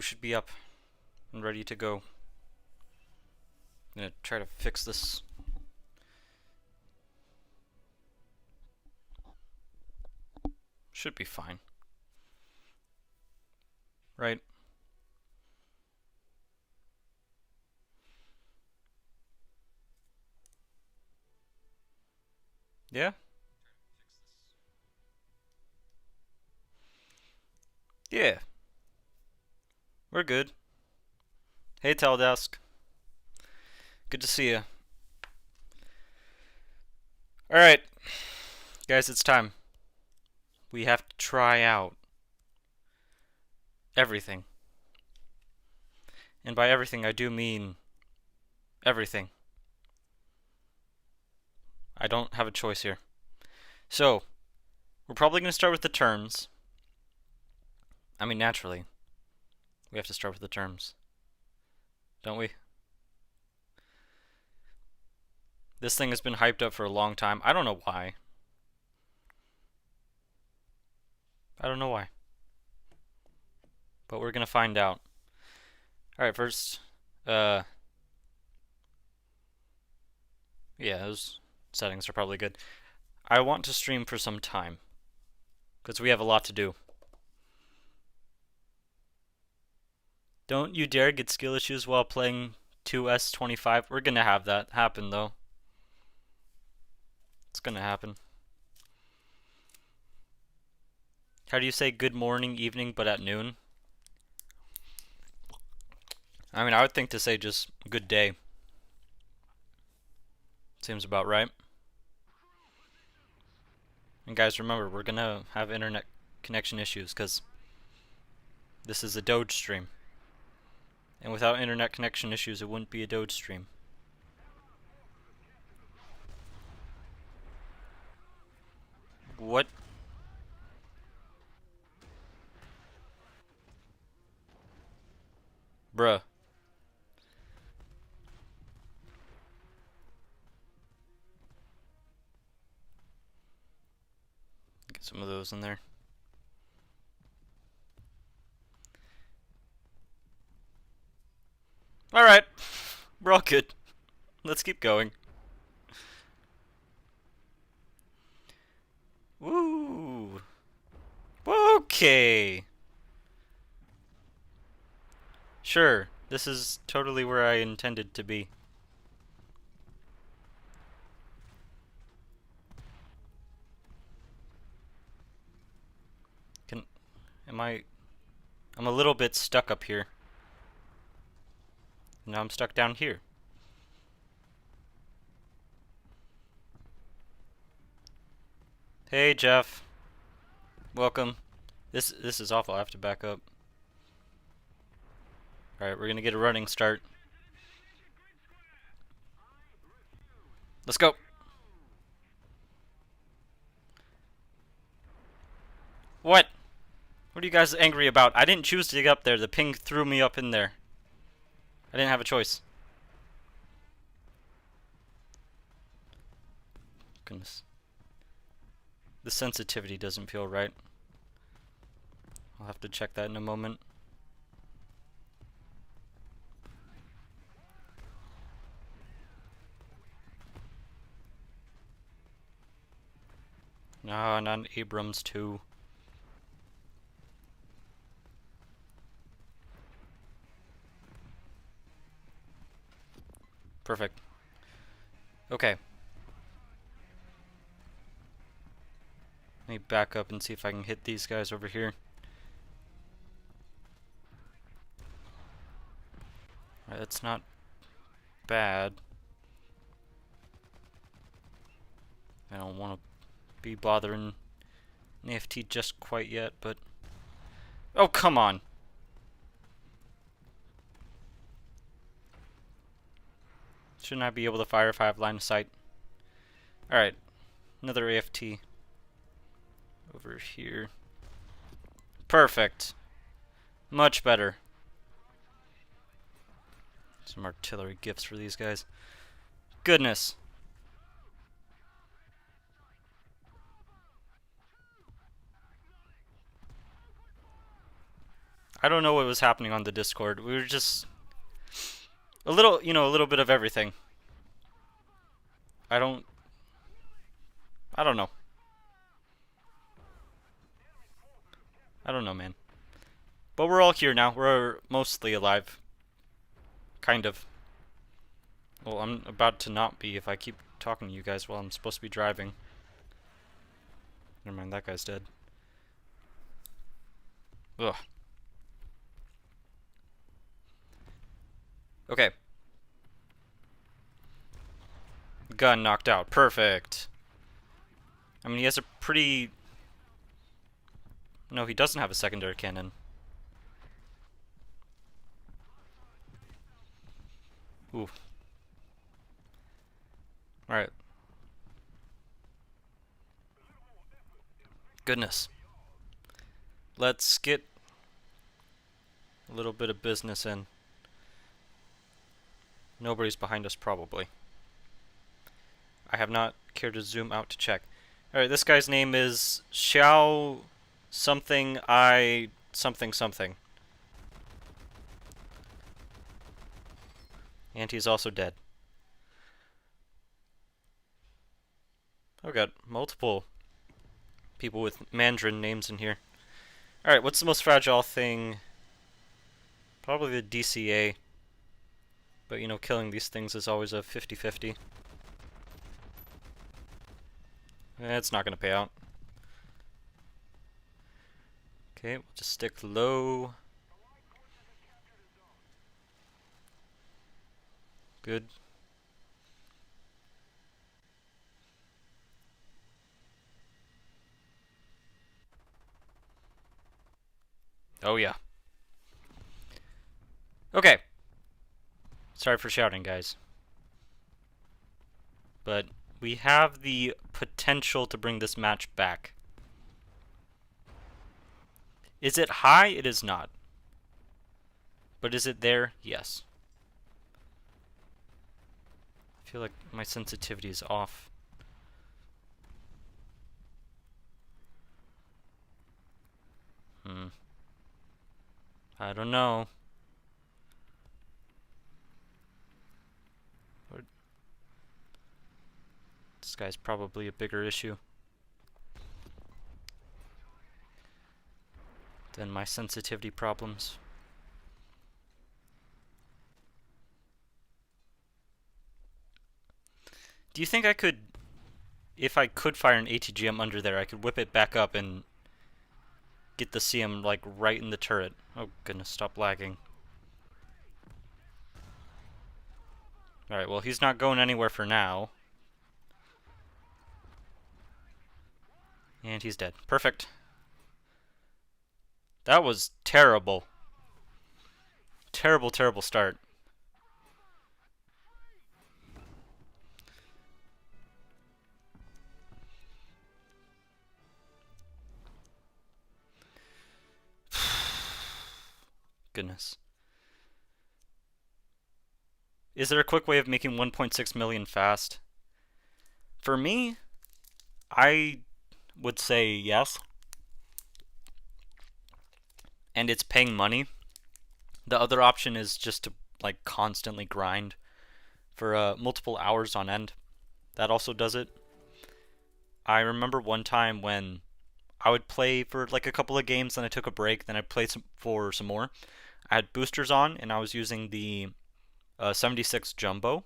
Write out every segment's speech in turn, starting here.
we should be up and ready to go. I'm gonna try to fix this. Should be fine. Right? Yeah? Yeah. We're good. Hey, Teldesk. Good to see you. Alright. Guys, it's time. We have to try out everything. And by everything, I do mean everything. I don't have a choice here. So, we're probably going to start with the terms. I mean, naturally, we have to start with the terms. Don't we? This thing has been hyped up for a long time. I don't know why. I don't know why. But we're going to find out. Alright, first, yeah, those settings are probably good. I want to stream for some time, because we have a lot to do. Don't you dare get skill issues while playing 2S25. We're gonna have that happen, though. It's gonna happen. How do you say good morning, evening, but at noon? I mean, I would think to say just good day. Seems about right. And guys, remember, we're gonna have internet connection issues, because this is a Doge stream. And without internet connection issues, it wouldn't be a Doge stream. What? Bruh. Get some of those in there. Alright. We're all good. Let's keep going. Woo! Okay. Sure, this is totally where I intended to be. Can... I'm a little bit stuck up here. Now I'm stuck down here. Hey, Jeff. Welcome. This is awful. I have to back up. Alright, we're gonna get a running start. Let's go. What? What are you guys angry about? I didn't choose to get up there. The ping threw me up in there. I didn't have a choice. Goodness. The sensitivity doesn't feel right. I'll have to check that in a moment. No, not an Abrams too. Perfect. Okay. Let me back up and see if I can hit these guys over here. Alright, that's not bad. I don't want to be bothering an AFT just quite yet, but... Oh, come on! Shouldn't I be able to fire if I have line of sight? Alright, another AFT. Over here. Perfect. Much better. Some artillery gifts for these guys. Goodness. I don't know what was happening on the Discord. We were just a little, a little bit of everything. I don't know. I don't know, man. But we're all here now. We're mostly alive. Kind of. Well, I'm about to not be if I keep talking to you guys while I'm supposed to be driving. Never mind, that guy's dead. Ugh. Okay. Gun knocked out. Perfect. I mean, he has a pretty... No, he doesn't have a secondary cannon. Ooh. Alright. Goodness. Let's get a little bit of business in. Nobody's behind us, probably. I have not cared to zoom out to check. Alright, this guy's name is Xiao something I something something. And he's also dead. Oh god, multiple people with Mandarin names in here. Alright, what's the most fragile thing? Probably the DCA. But you know, killing these things is always a 50-50. It's not gonna pay out. Okay, we'll just stick low. Good. Oh yeah. Okay. Sorry for shouting, guys. But we have the potential to bring this match back. Is it high? It is not. But is it there? Yes. I feel like my sensitivity is off. I don't know. This guy's probably a bigger issue than my sensitivity problems. Do you think I could, if I could fire an ATGM under there, I could whip it back up and get the CM like right in the turret? Oh goodness, stop lagging. Alright, well he's not going anywhere for now. And he's dead. Perfect. That was terrible. Terrible, terrible start. Goodness. Is there a quick way of making 1.6 million fast? For me, I would say yes. And it's paying money. The other option is just to like constantly grind for multiple hours on end. That also does it. I remember one time when I would play for like a couple of games, then I took a break, then I'd play for some more. I had boosters on, and I was using the 76 Jumbo.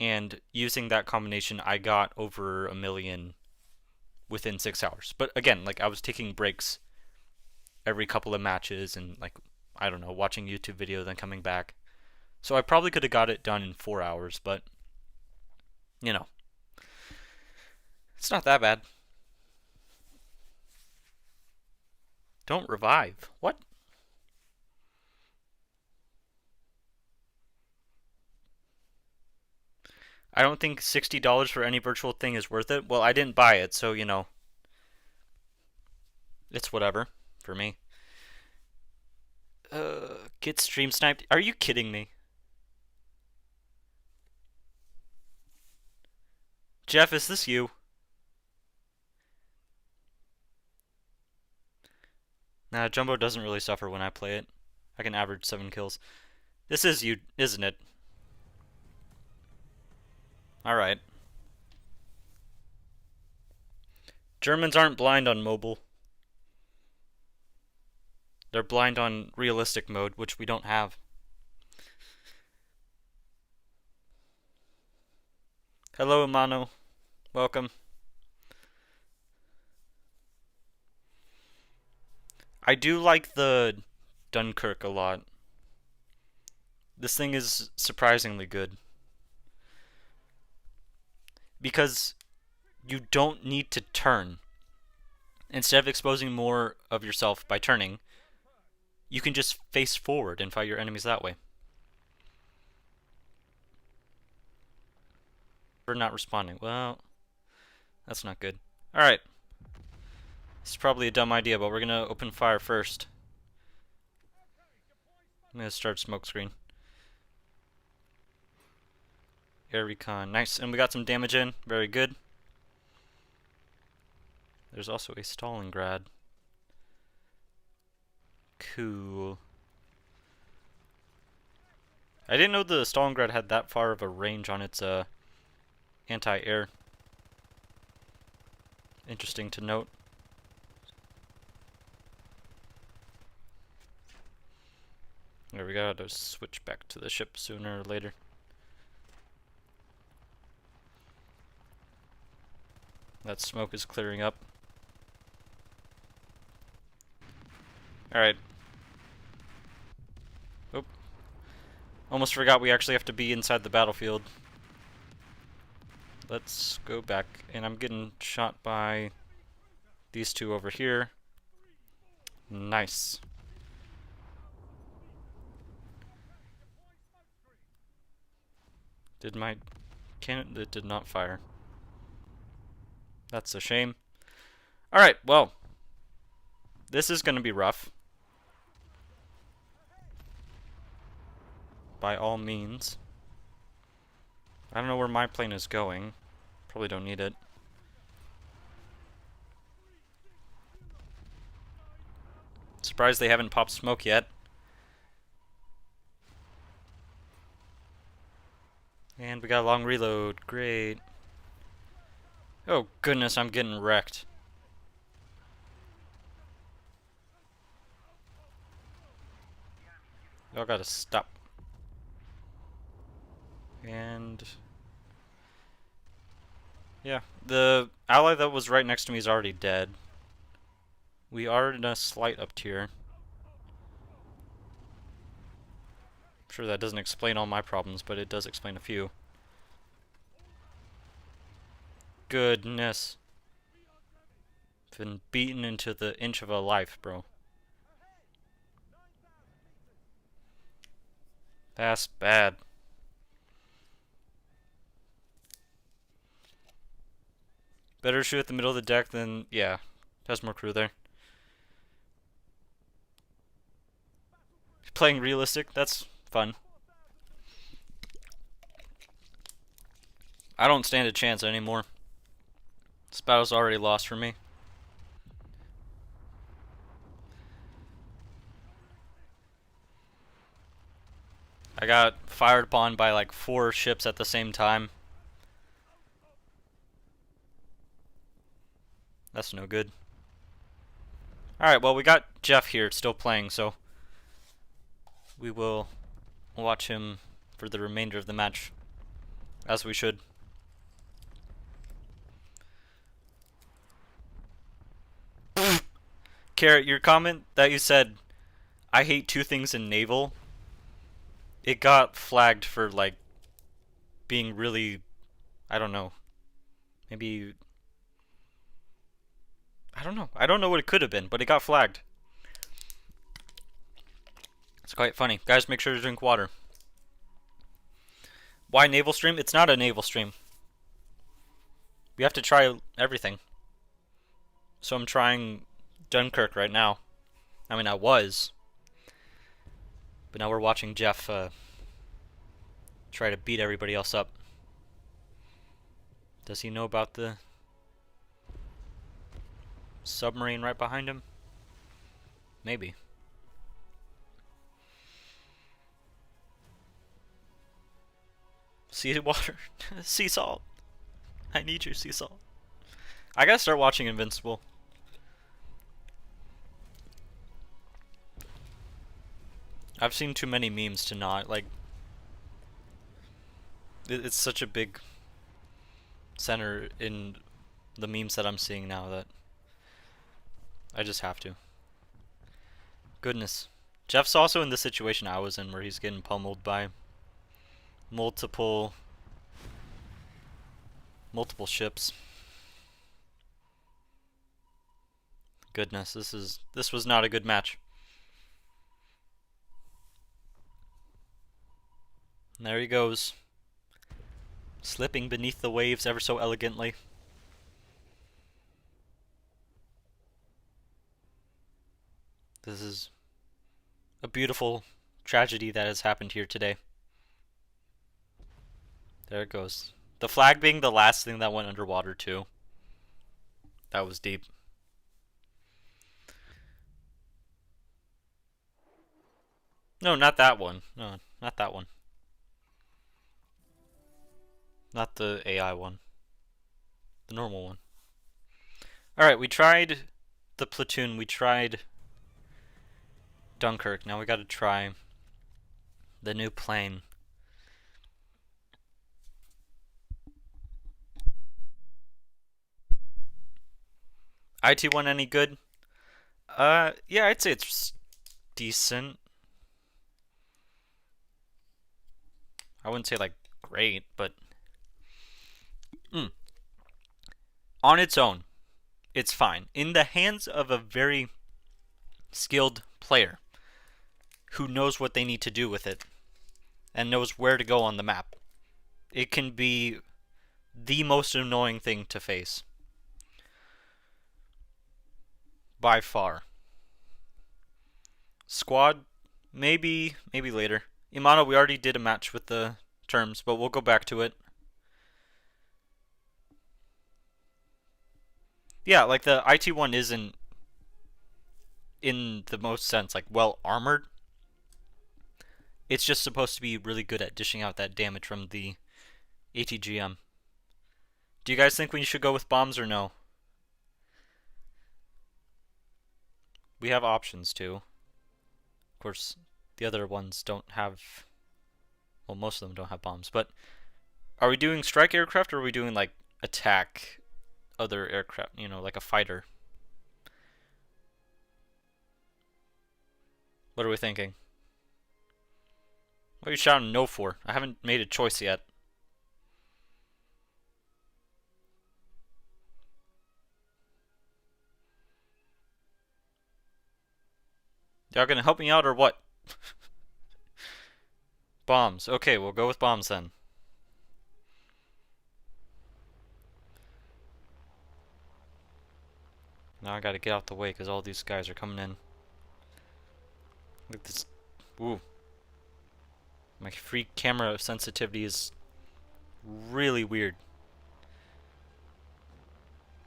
And using that combination, I got over 1 million within 6 hours. But again, like I was taking breaks every couple of matches and like, I don't know, watching YouTube video, then coming back. So I probably could have got it done in 4 hours, but you know, it's not that bad. Don't revive. What? I don't think $60 for any virtual thing is worth it. Well, I didn't buy it, so you know, it's whatever for me. Get stream sniped? Are you kidding me? Jeff, is this you? Nah, Jumbo doesn't really suffer when I play it. I can average 7 kills. This is you, isn't it? Alright. Germans aren't blind on mobile. They're blind on realistic mode, which we don't have. Hello, Mano. Welcome. I do like the Dunkirk a lot. This thing is surprisingly good. Because you don't need to turn. Instead of exposing more of yourself by turning, you can just face forward and fight your enemies that way. We're not responding. Well, that's not good. Alright. This is probably a dumb idea, but we're gonna open fire first. I'm gonna start smoke screen. Air recon. Nice. And we got some damage in. Very good. There's also a Stalingrad. Cool. I didn't know the Stalingrad had that far of a range on its anti-air. Interesting to note. There we go. To switch back to the ship sooner or later. That smoke is clearing up. Alright. Oop. Almost forgot we actually have to be inside the battlefield. Let's go back. And I'm getting shot by these two over here. Nice. Did my cannon... It did not fire. That's a shame. Alright, well. This is going to be rough. By all means. I don't know where my plane is going. Probably don't need it. Surprised they haven't popped smoke yet. And we got a long reload. Great. Oh goodness, I'm getting wrecked. Y'all gotta stop. And yeah, the ally that was right next to me is already dead. We are in a slight up tier. I'm sure that doesn't explain all my problems, but it does explain a few. Goodness. Been beaten into the inch of a life, bro. That's bad. Better shoot at the middle of the deck than... yeah, has more crew there. Playing realistic, that's fun. I don't stand a chance anymore. This battle's already lost for me. I got fired upon by like 4 ships at the same time. That's no good. Alright, well, we got Jeff here still playing, so we will watch him for the remainder of the match, as we should. Carrot, your comment that you said, I hate 2 things in naval, it got flagged for, like, being really, I don't know, maybe... I don't know. I don't know what it could have been, but it got flagged. It's quite funny. Guys, make sure to drink water. Why naval stream? It's not a naval stream. We have to try everything. So I'm trying Dunkirk right now. I mean, I was. But now we're watching Jeff try to beat everybody else up. Does he know about the submarine right behind him? Maybe. Sea water. Sea salt. I need your sea salt. I gotta start watching Invincible. I've seen too many memes to not, like... It's such a big center in the memes that I'm seeing now that I just have to. Goodness. Jeff's also in the situation I was in where he's getting pummeled by multiple ships. Goodness, this was not a good match. And there he goes. Slipping beneath the waves ever so elegantly. This is a beautiful tragedy that has happened here today. There it goes. The flag being the last thing that went underwater too. That was deep. No, not that one. No, not that one. Not the AI one. The normal one. Alright, we tried the platoon. We tried Dunkirk. Now we gotta try the new plane. IT1 any good? Yeah, I'd say it's decent. I wouldn't say like great, but on its own, it's fine. In the hands of a very skilled player who knows what they need to do with it and knows where to go on the map, it can be the most annoying thing to face. By far. Squad, maybe later. Imano, we already did a match with the terms, but we'll go back to it. Yeah, like the IT1 isn't in the most sense like well armored. It's just supposed to be really good at dishing out that damage from the ATGM. Do you guys think we should go with bombs or no? We have options too. Of course, the other ones don't have... Well, most of them don't have bombs, but... Are we doing strike aircraft or are we doing, like, attack other aircraft? You know, like a fighter? What are we thinking? What are you shouting no for? I haven't made a choice yet. Y'all gonna help me out or what? Bombs. Okay, we'll go with bombs then. Now I gotta get out the way because all these guys are coming in. Look at this. Ooh. My free camera sensitivity is really weird.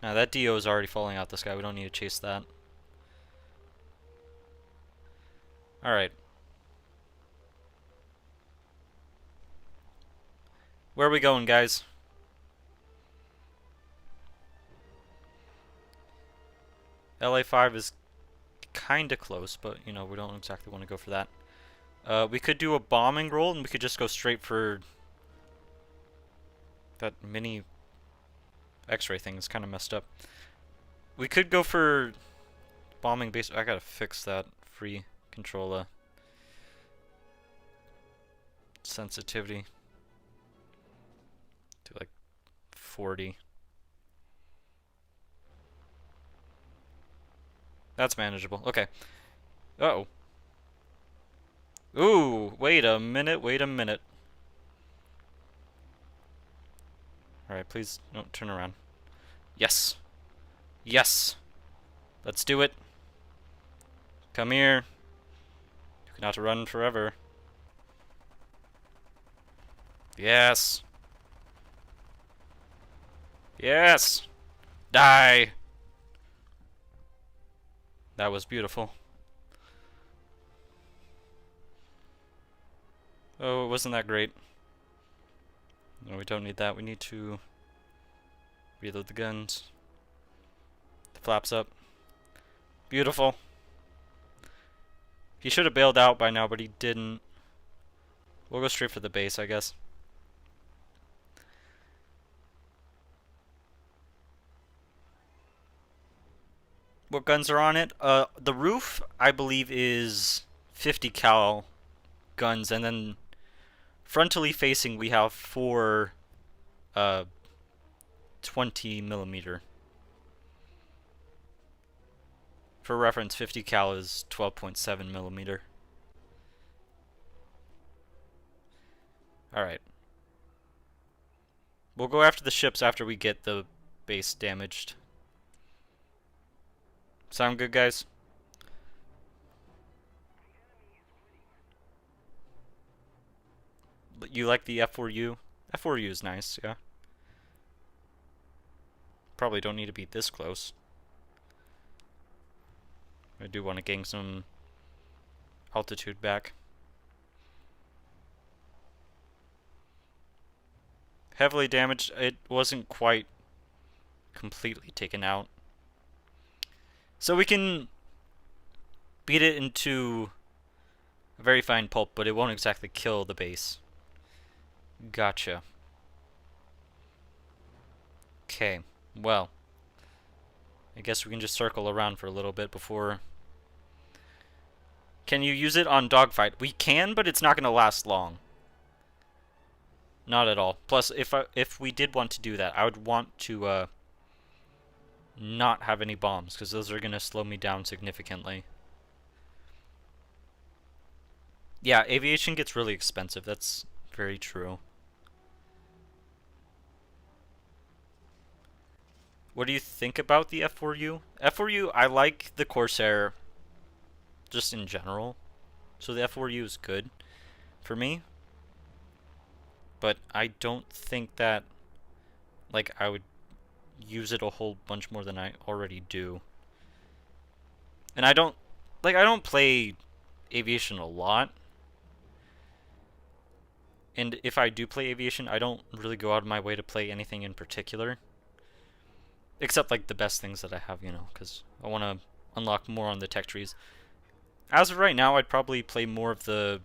Now that DO is already falling out the sky. We don't need to chase that. Alright. Where are we going, guys? LA5 is kinda close, but, you know, we don't exactly want to go for that. We could do a bombing roll, and we could just go straight for that mini X-ray thing. Is kind of messed up. We could go for bombing base. I gotta fix that free controller sensitivity to like 40. That's manageable. Okay. Uh-oh. Ooh, wait a minute, wait a minute. Alright, please don't turn around. Yes. Yes. Let's do it. Come here. You cannot run forever. Yes. Yes. Die. That was beautiful. Oh, it wasn't that great. No, we don't need that. We need to reload the guns. The flaps up. Beautiful. He should have bailed out by now, but he didn't. We'll go straight for the base, I guess. What guns are on it? The roof, I believe, is 50 cal guns, and then frontally facing, we have 4 20 millimeter. For reference, 50 cal is 12.7 millimeter. Alright. We'll go after the ships after we get the base damaged. Sound good, guys? You like the F4U? F4U is nice, yeah. Probably don't need to be this close. I do want to gain some altitude back. Heavily damaged. It wasn't quite completely taken out. So we can beat it into a very fine pulp, but it won't exactly kill the base. Gotcha. Okay, well, I guess we can just circle around for a little bit before... Can you use it on dogfight? We can, but it's not going to last long. Not at all. Plus, if we did want to do that, I would want to not have any bombs, because those are going to slow me down significantly. Yeah, aviation gets really expensive. That's very true. What do you think about the F4U? F4U, I like the Corsair just in general. So the F4U is good for me. But I don't think that, like, I would use it a whole bunch more than I already do. And I don't play aviation a lot. And if I do play aviation, I don't really go out of my way to play anything in particular. Except, like, the best things that I have, you know, because I want to unlock more on the tech trees. As of right now, I'd probably play more of the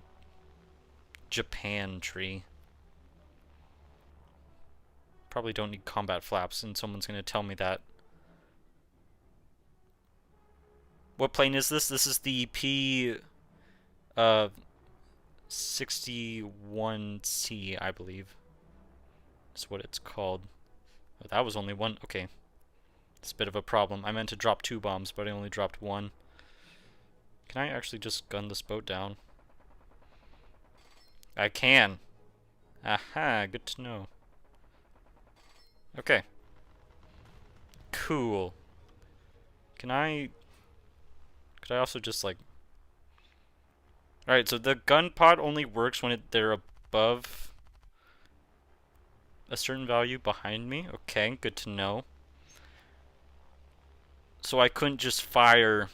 Japan tree. Probably don't need combat flaps, and someone's going to tell me that. What plane is this? This is the P-61C, I believe. That's what it's called. Oh, that was only one. Okay. It's a bit of a problem. I meant to drop 2 bombs, but I only dropped 1. Can I actually just gun this boat down? I can. Aha, good to know. Okay. Cool. Could I also just, like... Alright, so the gun pod only works when they're above a certain value behind me. Okay, good to know. So I couldn't just fire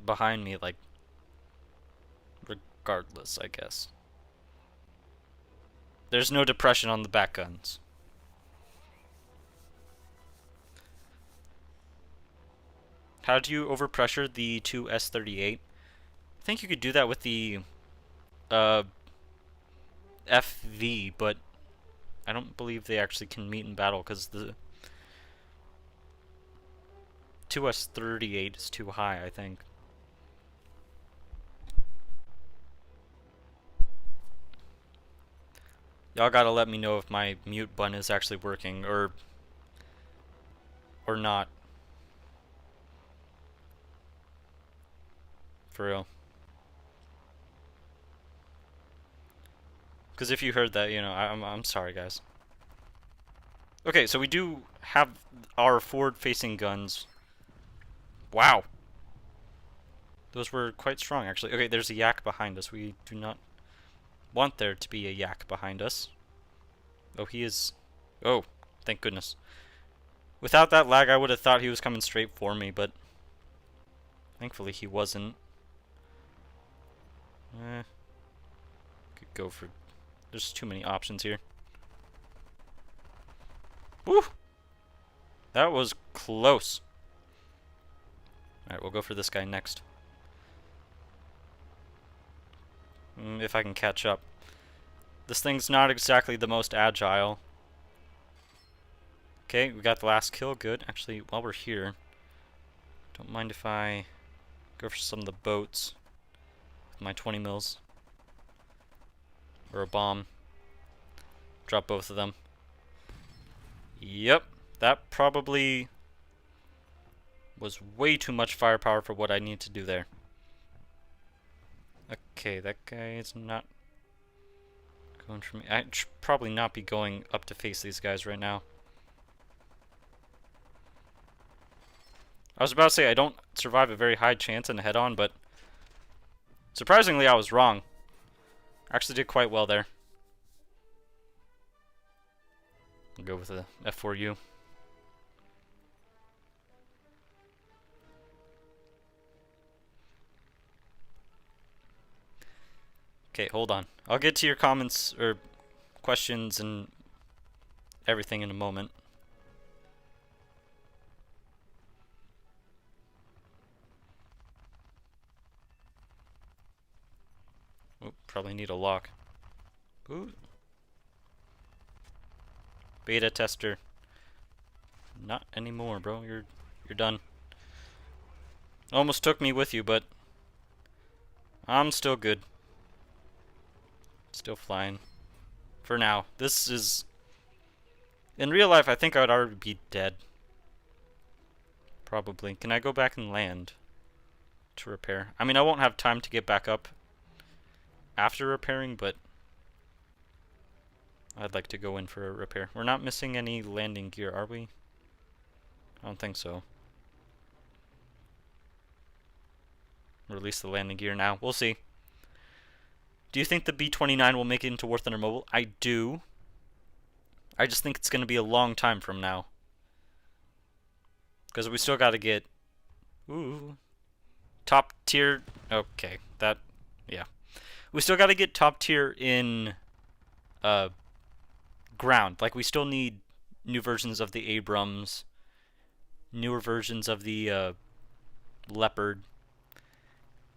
behind me, like, regardless, I guess. There's no depression on the back guns. How do you overpressure the 2 S38? I think you could do that with the FV, but I don't believe they actually can meet in battle because the 2S38 is too high, I think. Y'all gotta let me know if my mute button is actually working or not. For real. Because if you heard that, you know, I'm sorry, guys. Okay, so we do have our forward-facing guns. Wow. Those were quite strong, actually. Okay, there's a yak behind us. We do not want there to be a yak behind us. Oh, he is... Oh, thank goodness. Without that lag, I would have thought he was coming straight for me, but... Thankfully, he wasn't. go for... There's too many options here. Woo! That was close. Alright, we'll go for this guy next. If I can catch up. This thing's not exactly the most agile. Okay, we got the last kill. Good. Actually, while we're here, don't mind if I go for some of the boats with my 20 mils. Or a bomb. Drop both of them. Yep, that probably was way too much firepower for what I need to do there. Okay, that guy is not going for me. I should probably not be going up to face these guys right now. I was about to say I don't survive a very high chance in a head-on, but surprisingly I was wrong. Actually did quite well there. I'll go with the F4U. Okay, hold on. I'll get to your comments or questions and everything in a moment. Oh, probably need a lock. Ooh. Beta tester. Not anymore, bro. You're done. Almost took me with you, but I'm still good. Still flying. For now. This is... In real life, I think I would already be dead. Probably. Can I go back and land to repair? I mean, I won't have time to get back up after repairing, but I'd like to go in for a repair. We're not missing any landing gear, are we? I don't think so. Release the landing gear now. We'll see. Do you think the B-29 will make it into War Thunder Mobile? I do. I just think it's going to be a long time from now. Because we still got to get... Ooh. Top tier... Okay. That... Yeah. We still got to get top tier in... ground. Like, we still need new versions of the Abrams. Newer versions of the, Leopard.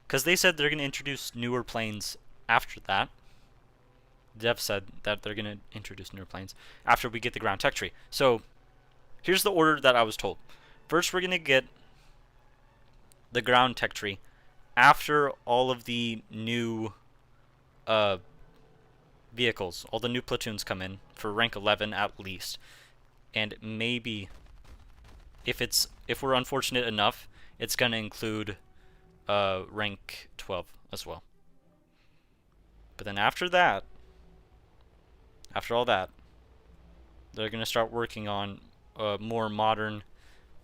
Because they said they're going to introduce newer planes after that. Dev said that they're going to introduce newer planes after we get the ground tech tree. So, here's the order that I was told. First, we're going to get the ground tech tree after all of the new vehicles, all the new platoons come in for rank 11 at least. And maybe, if we're unfortunate enough, it's going to include rank 12 as well. But then after that, after all that, they're going to start working on more modern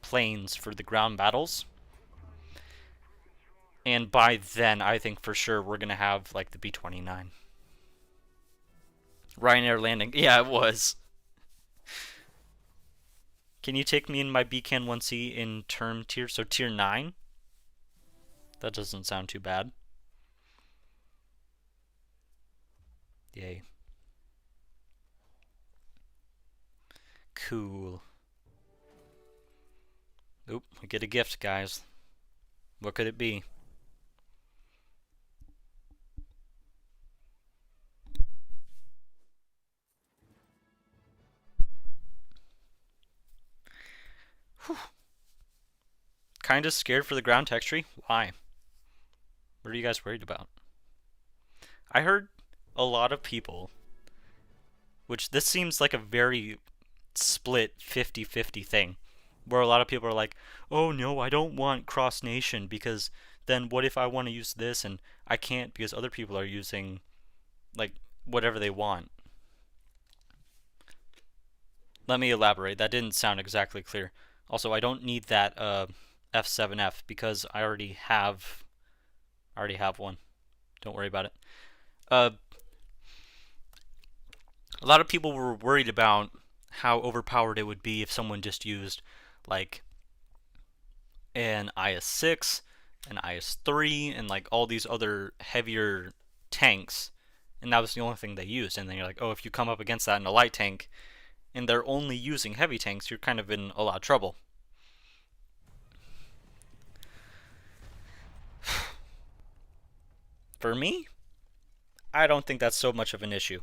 planes for the ground battles. And by then, I think for sure we're going to have like the B-29. Ryanair landing. Yeah, it was. Can you take me in my BCAN 1C in term tier? So tier 9? That doesn't sound too bad. Yay. Cool. Oop, we get a gift, guys. What could it be? Kind of scared for the ground tech tree? Why? What are you guys worried about? I heard a lot of people, which this seems like a very split 50-50 thing, where a lot of people are like, oh no, I don't want cross nation because then what if I want to use this and I can't because other people are using like whatever they want. Let me elaborate. That didn't sound exactly clear. Also, I don't need that F7F because I already have one. Don't worry about it. A lot of people were worried about how overpowered it would be if someone just used like an IS-6, an IS-3, and like all these other heavier tanks and that was the only thing they used. And then you're like, oh, if you come up against that in a light tank, and they're only using heavy tanks, you're kind of in a lot of trouble. For me, I don't think that's so much of an issue.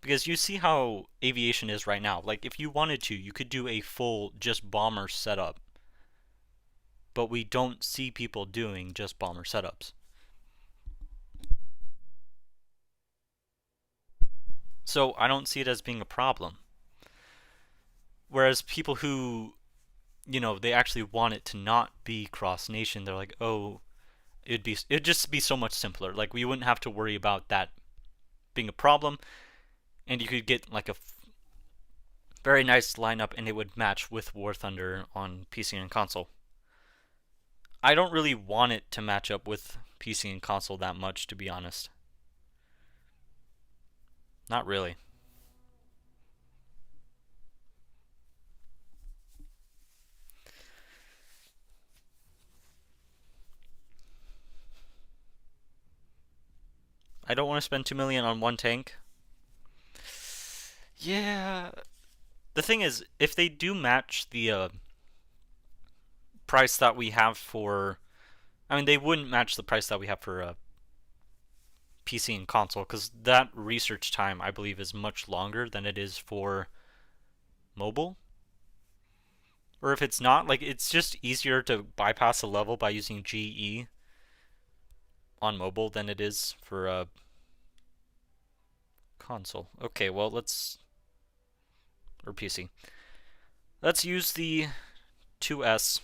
Because you see how aviation is right now. Like, if you wanted to, you could do a full just bomber setup. But we don't see people doing just bomber setups. So I don't see it as being a problem. Whereas people who, they actually want it to not be cross nation, they're like, oh, it'd just be so much simpler. Like, we wouldn't have to worry about that being a problem, and you could get like a very nice lineup, and it would match with War Thunder on PC and console. I don't really want it to match up with PC and console that much, to be honest. Not really. I don't want to spend 2 million on one tank. Yeah. The thing is, if they do match the price that we have for, I mean, they wouldn't match the price that we have for PC and console, because that research time, I believe, is much longer than it is for mobile. Or if it's not, like, it's just easier to bypass a level by using GE on mobile than it is for console. Okay, well, or PC. Let's use the 2S23.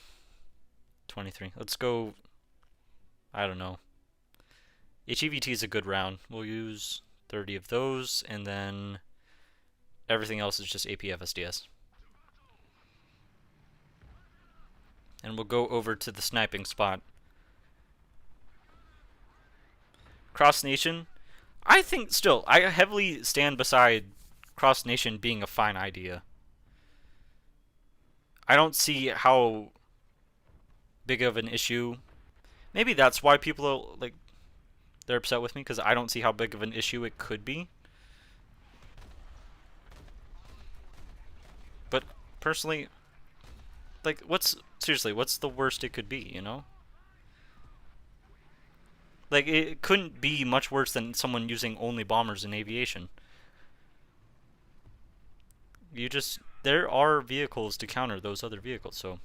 Let's go, I don't know. HEVT is a good round. We'll use 30 of those, and then everything else is just APFSDS. And we'll go over to the sniping spot. Cross Nation, I think still, I heavily stand beside Cross Nation being a fine idea. I don't see how big of an issue. Maybe that's why people are, like, they're upset with me, because I don't see how big of an issue it could be. But personally, like, seriously, what's the worst it could be, you know? Like, it couldn't be much worse than someone using only bombers in aviation. There are vehicles to counter those other vehicles, so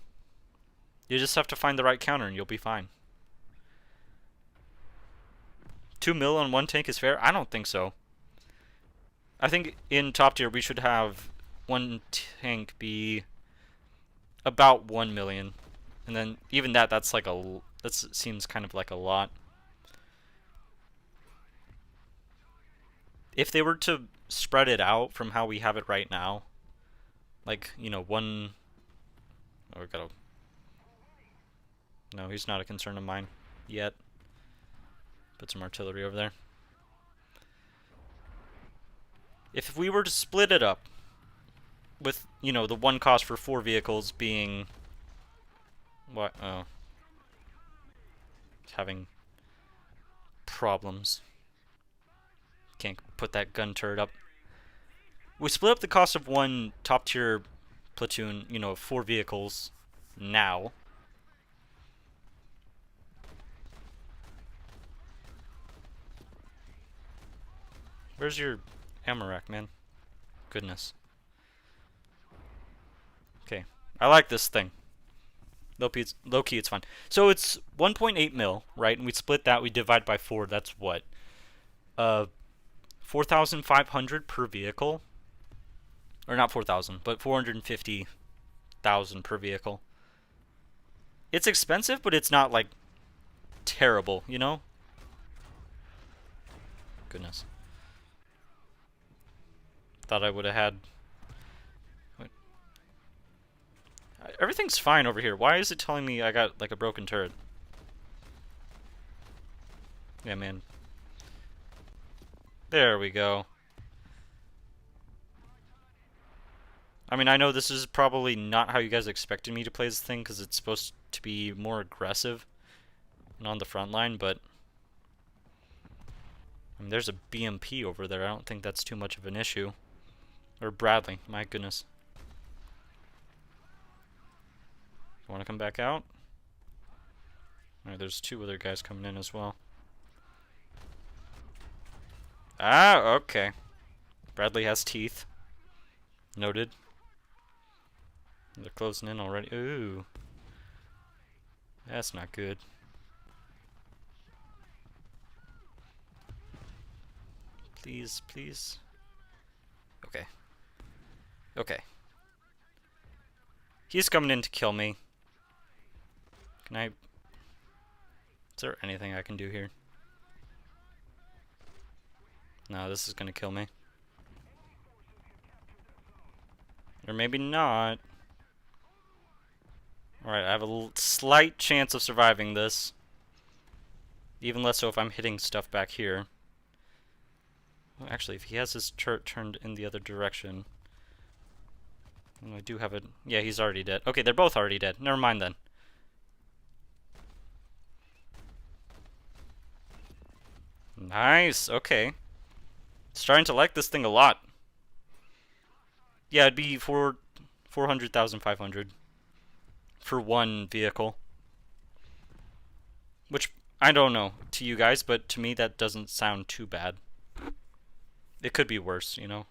you just have to find the right counter and you'll be fine. 2 mil on one tank is fair? I don't think so. I think in top tier we should have one tank be about 1 million. And then even that seems kind of like a lot. If they were to spread it out from how we have it right now, like, one... Oh, we gotta... No, he's not a concern of mine yet. Put some artillery over there. If we were to split it up with, the one cost for 4 vehicles being... What? Oh. Having problems. Can't put that gun turret up. We split up the cost of one top tier platoon, 4 vehicles now. Where's your ammo rack, man? Goodness. Okay. I like this thing. Low key, it's fun. So it's 1.8 mil, right? And we split that, we divide by 4. That's what? 4,500 per vehicle. Or not 4,000, but 450,000 per vehicle. It's expensive, but it's not, like, terrible, you know? Goodness. Thought I would have had... Wait. Everything's fine over here. Why is it telling me I got, like, a broken turret? Yeah, man. There we go. I mean, I know this is probably not how you guys expected me to play this thing, because it's supposed to be more aggressive and on the front line, but... I mean, there's a BMP over there. I don't think that's too much of an issue. Or Bradley, my goodness. You want to come back out? Alright, there's two other guys coming in as well. Ah, okay. Bradley has teeth. Noted. They're closing in already. Ooh. That's not good. Please, please. Okay. Okay. He's coming in to kill me. Can I... Is there anything I can do here? No, this is gonna kill me. Or maybe not. Alright, I have a slight chance of surviving this. Even less so if I'm hitting stuff back here. Well, actually, if he has his turret turned in the other direction... I do have it. Yeah, he's already dead. Okay, they're both already dead. Never mind then. Nice, okay. Starting to like this thing a lot. Yeah, it'd be for 400,500 for one vehicle. Which, I don't know to you guys, but to me that doesn't sound too bad. It could be worse, you know.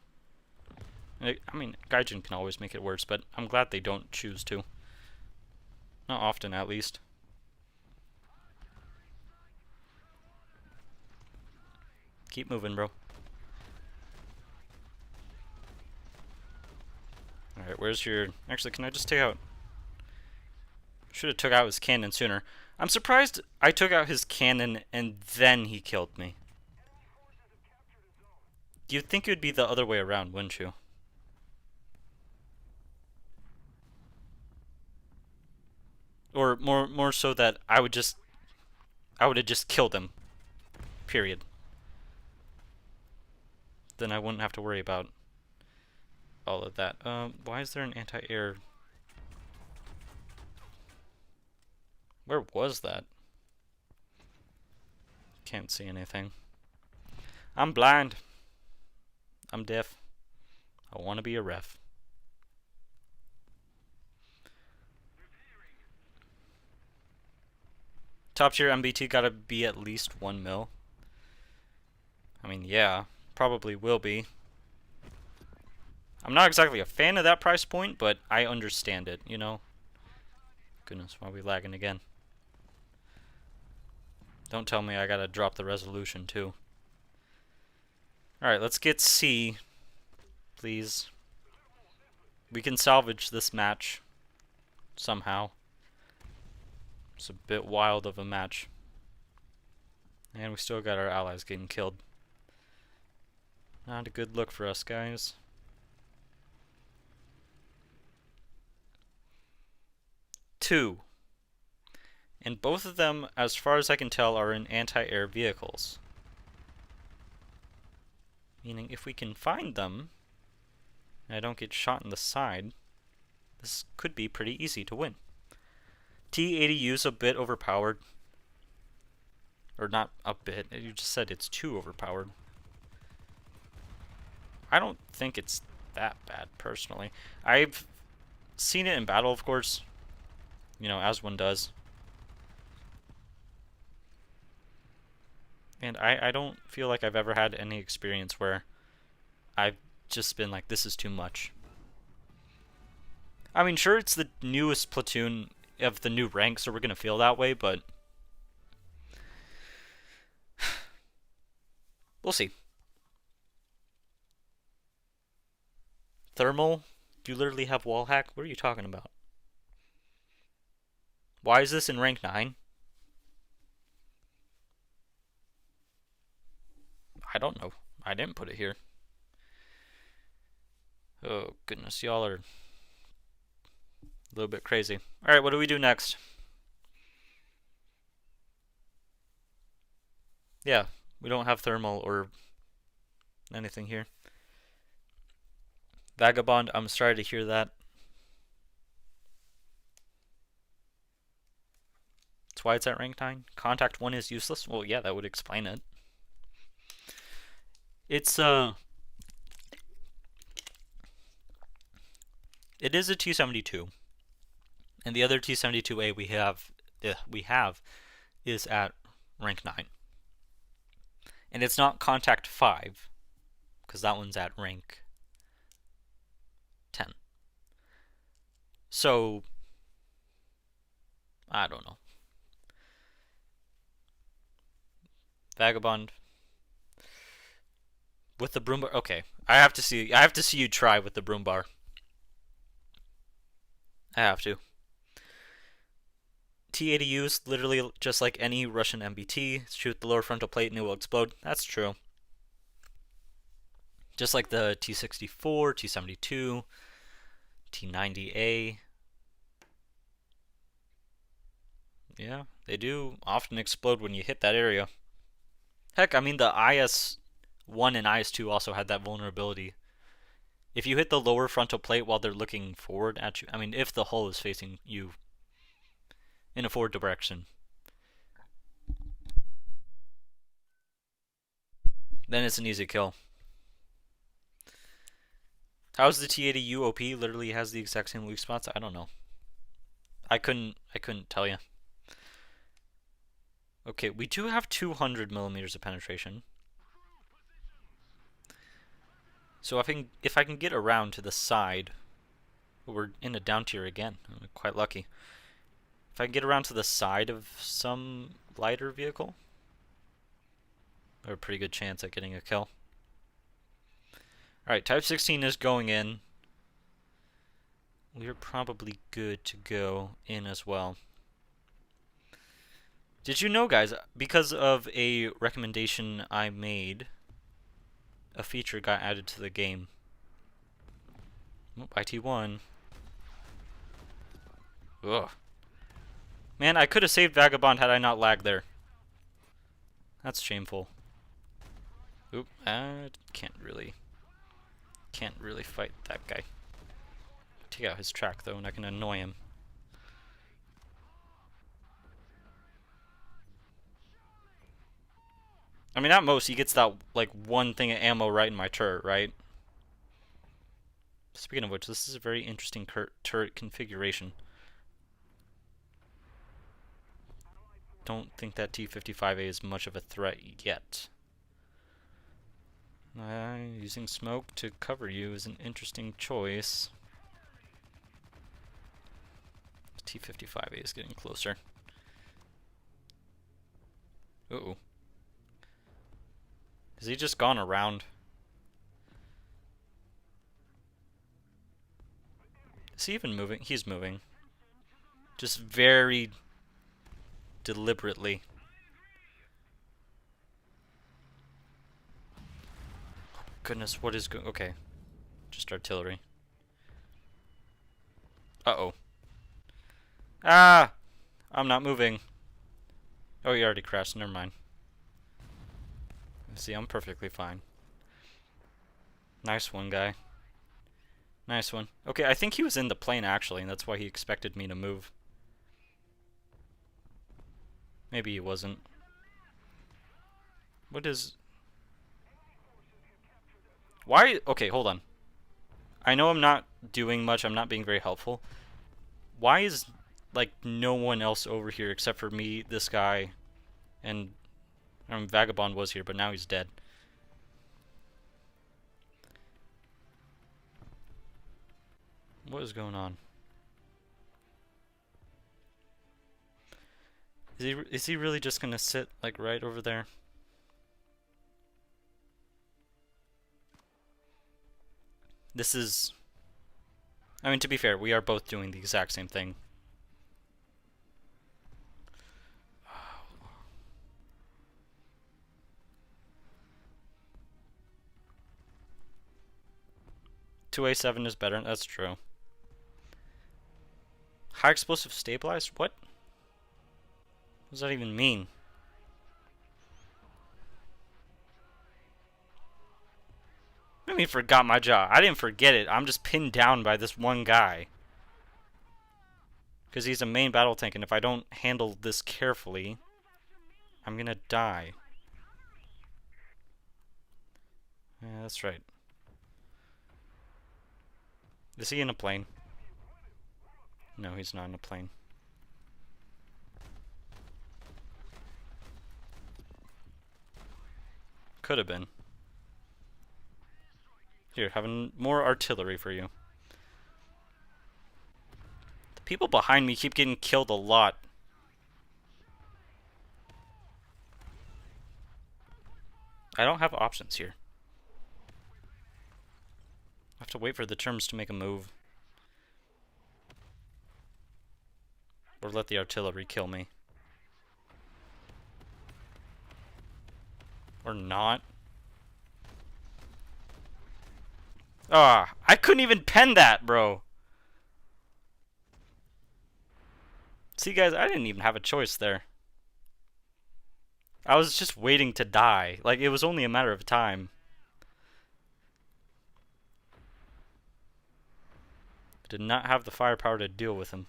I mean, Gaijin can always make it worse, but I'm glad they don't choose to. Not often, at least. Keep moving, bro. Alright, where's your... Actually, can I just take out... Should have took out his cannon sooner. I'm surprised I took out his cannon and then he killed me. You'd think it would be the other way around, wouldn't you? Or more so that I would have just killed him. Period. Then I wouldn't have to worry about all of that. Why is there an anti-air? Where was that? Can't see anything. I'm blind. I'm deaf. I want to be a ref. Top tier MBT gotta be at least 1 mil. I mean, yeah, probably will be. I'm not exactly a fan of that price point, but I understand it, you know? Goodness, why are we lagging again? Don't tell me I gotta drop the resolution, too. Alright, let's get C, please. We can salvage this match somehow. It's a bit wild of a match. And we still got our allies getting killed. Not a good look for us, guys. Two. And both of them, as far as I can tell, are in anti-air vehicles. Meaning, if we can find them, and I don't get shot in the side, this could be pretty easy to win. T-80U's a bit overpowered. Or not a bit, you just said it's too overpowered. I don't think it's that bad, personally. I've seen it in battle, of course. You know, as one does. And I don't feel like I've ever had any experience where I've just been like, this is too much. I mean, sure, it's the newest platoon of the new rank, so we're going to feel that way, but we'll see. Thermal? Do you literally have wall hack? What are you talking about? Why is this in rank 9? I don't know. I didn't put it here. Oh, goodness. Y'all are a little bit crazy. Alright, what do we do next? Yeah, we don't have thermal or anything here. Vagabond, I'm sorry to hear that. That's why it's at rank 9. Contact 1 is useless? Well, yeah, that would explain it. It's it is a T-72, and the other T-72A we have is at rank 9, and it's not contact 5 because that one's at rank 10. So I don't know. Vagabond with the broom bar. Okay, I have to see you try with the broom bar. I have to. T-80U is literally just like any Russian MBT. Shoot the lower frontal plate and it will explode. That's true. Just like the T-64, T-72, T-90A. Yeah, they do often explode when you hit that area. Heck, I mean the IS-1 and IS-2 also had that vulnerability. If you hit the lower frontal plate while they're looking forward at you, I mean if the hull is facing you in a forward direction, then it's an easy kill. How's the T-80U OP? Literally has the exact same weak spots. I don't know. I couldn't tell you. Okay, we do have 200 millimeters of penetration. So if I can get around to the side, we're in a down tier again. I'm quite lucky. If I can get around to the side of some lighter vehicle, I have a pretty good chance at getting a kill. Alright, Type 16 is going in. We're probably good to go in as well. Did you know, guys, because of a recommendation I made, a feature got added to the game. Oh, IT1. Ugh. Man, I could have saved Vagabond had I not lagged there. That's shameful. Oop, I can't really fight that guy. Take out his track though, and I can annoy him. I mean, at most he gets that like one thing of ammo right in my turret, right? Speaking of which, this is a very interesting turret configuration. Don't think that T-55A is much of a threat yet. Using smoke to cover you is an interesting choice. T-55A is getting closer. Uh-oh. Has he just gone around? Is he even moving? He's moving. Just very deliberately. Goodness, what is going? Okay, just artillery. Uh-oh. Ah! I'm not moving. Oh, he already crashed. Never mind. See, I'm perfectly fine. Nice one, guy. Nice one. Okay, I think he was in the plane, actually, and that's why he expected me to move. Maybe he wasn't. What is... Why? Okay, hold on. I know I'm not doing much. I'm not being very helpful. Why is, like, no one else over here except for me, this guy, and... Vagabond was here, but now he's dead. What is going on? Is he really just gonna sit, like, right over there? This is... I mean, to be fair, we are both doing the exact same thing. .2A7 is better, that's true. High explosive stabilized? What? What does that even mean? I mean, forgot my jaw. I didn't forget it. I'm just pinned down by this one guy. Because he's a main battle tank, and if I don't handle this carefully, I'm gonna die. that's right. Is he in a plane? No, he's not in a plane. Could have been. Here, having more artillery for you. The people behind me keep getting killed a lot. I don't have options here. I have to wait for the terms to make a move. Or let the artillery kill me. Or not. Ah, I couldn't even pen that, bro. See, guys, I didn't even have a choice there. I was just waiting to die. Like, it was only a matter of time. I did not have the firepower to deal with him.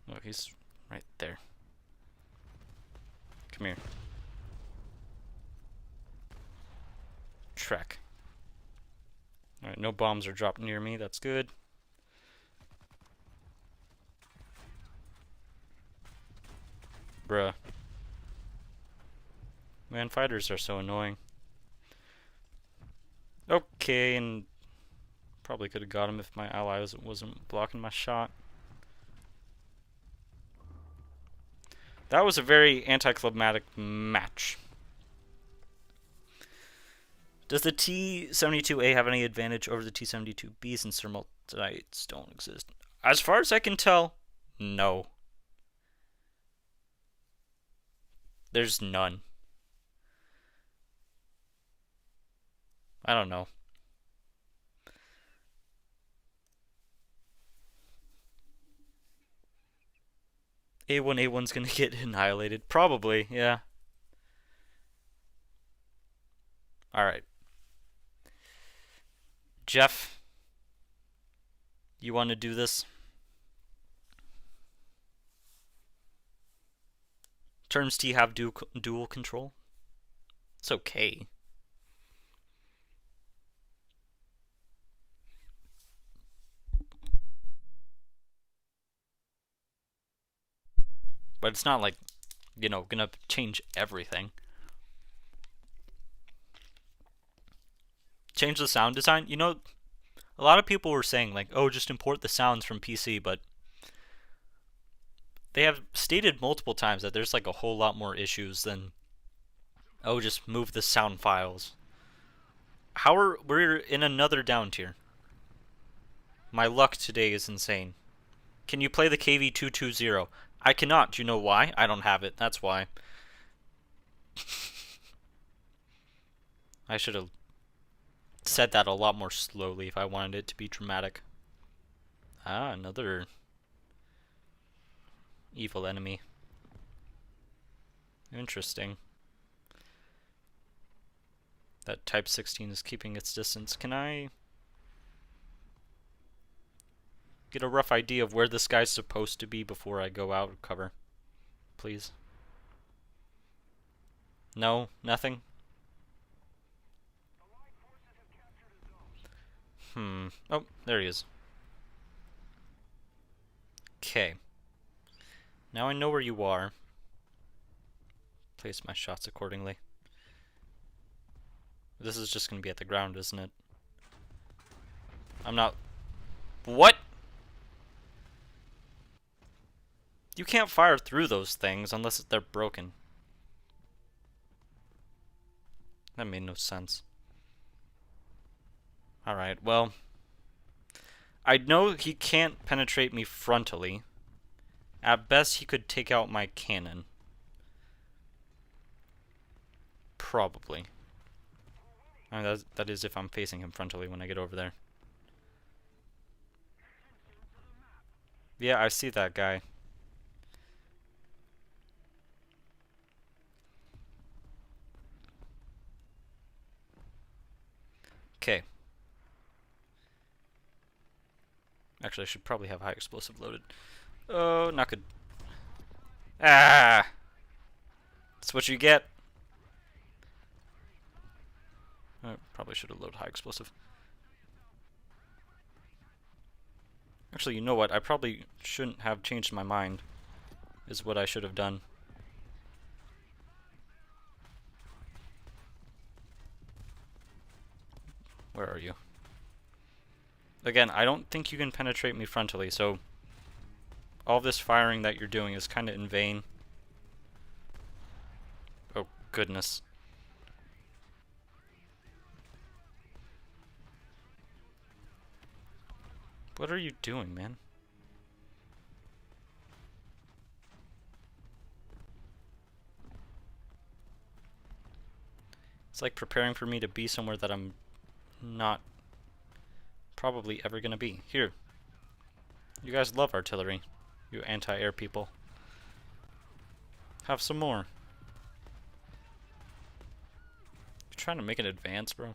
Look, he's right there. Come here. Trek. Alright, no bombs are dropped near me. That's good. Bruh. Man, fighters are so annoying. Okay, and probably could have got him if my ally wasn't blocking my shot. That was a very anticlimactic match. Does the T-72A have any advantage over the T-72B since their multites don't exist? As far as I can tell, no. There's none. I don't know. A1's gonna get annihilated. Probably, yeah. Alright. Jeff, you want to do this? Terms T have dual control? It's okay. But it's not like, you know, gonna change everything. Change the sound design? You know, a lot of people were saying, like, oh, just import the sounds from PC, but they have stated multiple times that there's, like, a whole lot more issues than, oh, just move the sound files. We're in another down tier. My luck today is insane. Can you play the KV-220? I cannot. Do you know why? I don't have it. That's why. I should have said that a lot more slowly if I wanted it to be dramatic. Ah, another evil enemy. Interesting. That Type 16 is keeping its distance. Can I get a rough idea of where this guy's supposed to be before I go out of cover? Please. No? Nothing? Oh, there he is. Okay. Now I know where you are. Place my shots accordingly. This is just gonna be at the ground, isn't it? I'm not... What? You can't fire through those things unless they're broken. That made no sense. Alright, well... I know he can't penetrate me frontally. At best, he could take out my cannon. Probably. I mean, that is if I'm facing him frontally when I get over there. Yeah, I see that guy. Okay. Actually, I should probably have high explosive loaded. Oh, not good. Ah! That's what you get. I probably should have loaded high explosive. Actually, you know what? I probably shouldn't have changed my mind, is what I should have done. Where are you? Again, I don't think you can penetrate me frontally, so all this firing that you're doing is kind of in vain. Oh, goodness. What are you doing, man? It's like preparing for me to be somewhere that I'm not probably ever gonna be. Here. You guys love artillery, you anti-air people. Have some more. You're trying to make an advance, bro.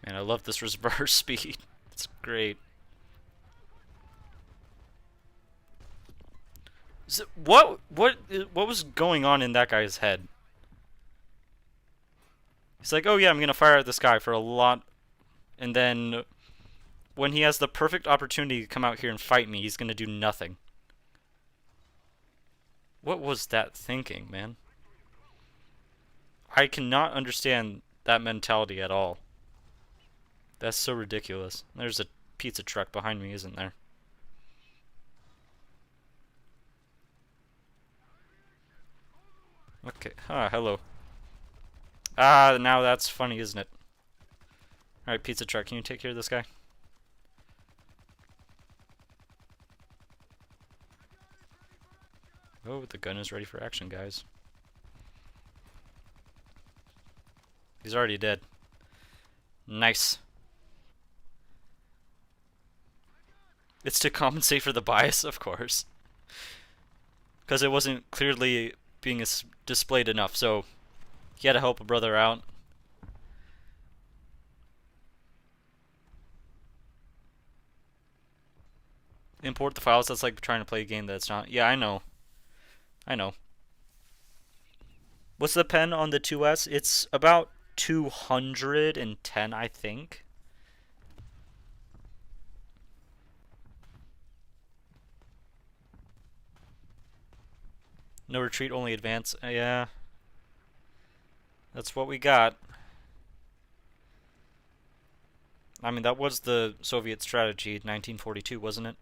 Man, I love this reservoir speed. It's great. What was going on in that guy's head? He's like, oh yeah, I'm gonna fire at this guy for a lot, and then when he has the perfect opportunity to come out here and fight me, he's gonna do nothing. What was that thinking, man? I cannot understand that mentality at all. That's so ridiculous. There's a pizza truck behind me, isn't there? Okay. Ah, hello. Ah, now that's funny, isn't it? Alright, pizza truck, can you take care of this guy? Oh, the gun is ready for action, guys. He's already dead. Nice. It's to compensate for the bias, of course. Because it wasn't clearly being displayed enough, so he had to help a brother out. Import the files, that's like trying to play a game that's not. Yeah, I know. I know. What's the pen on the 2S? It's about 210, I think. No retreat, only advance. Yeah. That's what we got. I mean, that was the Soviet strategy, 1942, wasn't it?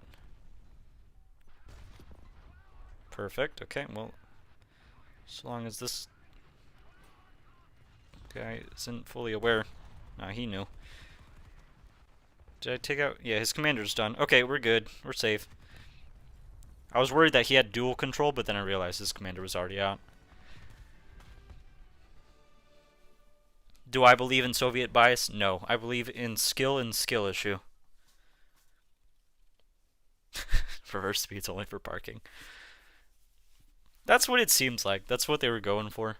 Perfect. Okay, well, as long as this guy isn't fully aware. Nah, he knew. Did I take out? Yeah, his commander's done. Okay, we're good. We're safe. I was worried that he had dual control, but then I realized his commander was already out. Do I believe in Soviet bias? No. I believe in skill and skill issue. Reverse speed's only for parking. That's what it seems like. That's what they were going for.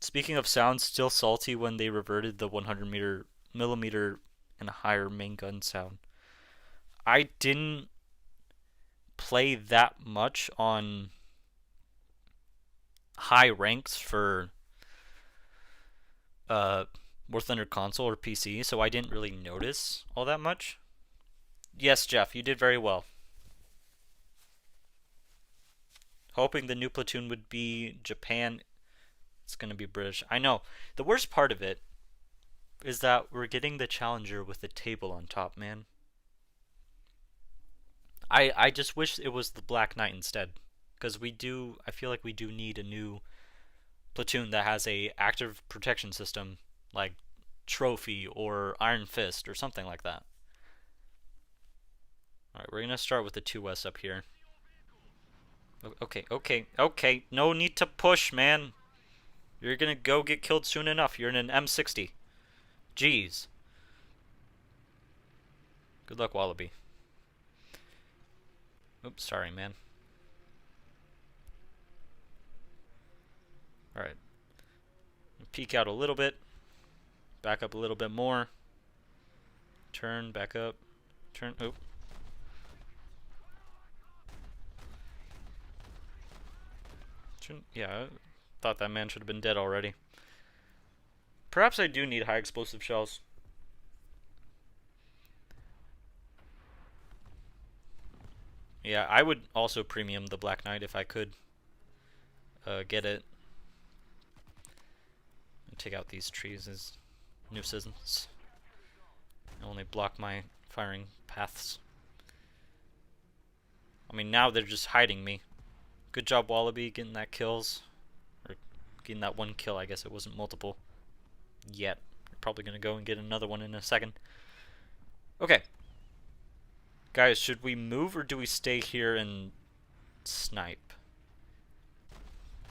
Speaking of sound, still salty when they reverted the 100 millimeter and higher main gun sound. I didn't play that much on high ranks for War Thunder console or PC, so I didn't really notice all that much. Yes, Jeff, you did very well. Hoping the new platoon would be Japan. It's gonna be British. I know. The worst part of it is that we're getting the Challenger with the table on top, man. I just wish it was the Black Knight instead, because I feel like we do need a new platoon that has a active protection system like Trophy or Iron Fist or something like that. Alright, we're gonna start with the 2S up here. Okay. No need to push, man. You're gonna go get killed soon enough. You're in an M60. Jeez. Good luck, Wallaby. Oops, sorry, man. Alright. Peek out a little bit. Back up a little bit more. Turn, back up. Turn, oop. Yeah, I thought that man should have been dead already. Perhaps I do need high explosive shells. Yeah, I would also premium the Black Knight if I could get it. Take out these trees as nuisance. Only block my firing paths. I mean, now they're just hiding me. Good job, Wallaby, getting that kills. Or getting that one kill, I guess it wasn't multiple yet. You're probably going to go and get another one in a second. Okay. Guys, should we move or do we stay here and snipe?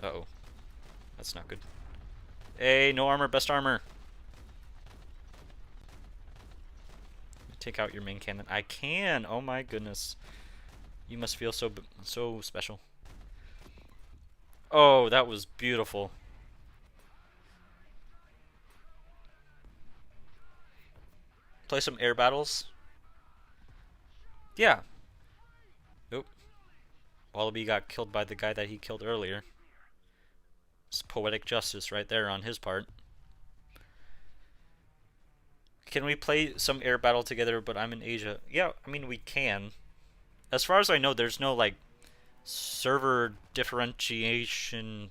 Uh-oh. That's not good. Hey, no armor, best armor. Take out your main cannon. I can! Oh my goodness. You must feel so special. Oh, that was beautiful. Play some air battles. Yeah. Oop. Wallaby got killed by the guy that he killed earlier. It's poetic justice right there on his part. Can we play some air battle together, but I'm in Asia? Yeah, I mean, we can. As far as I know, there's no, like, server differentiation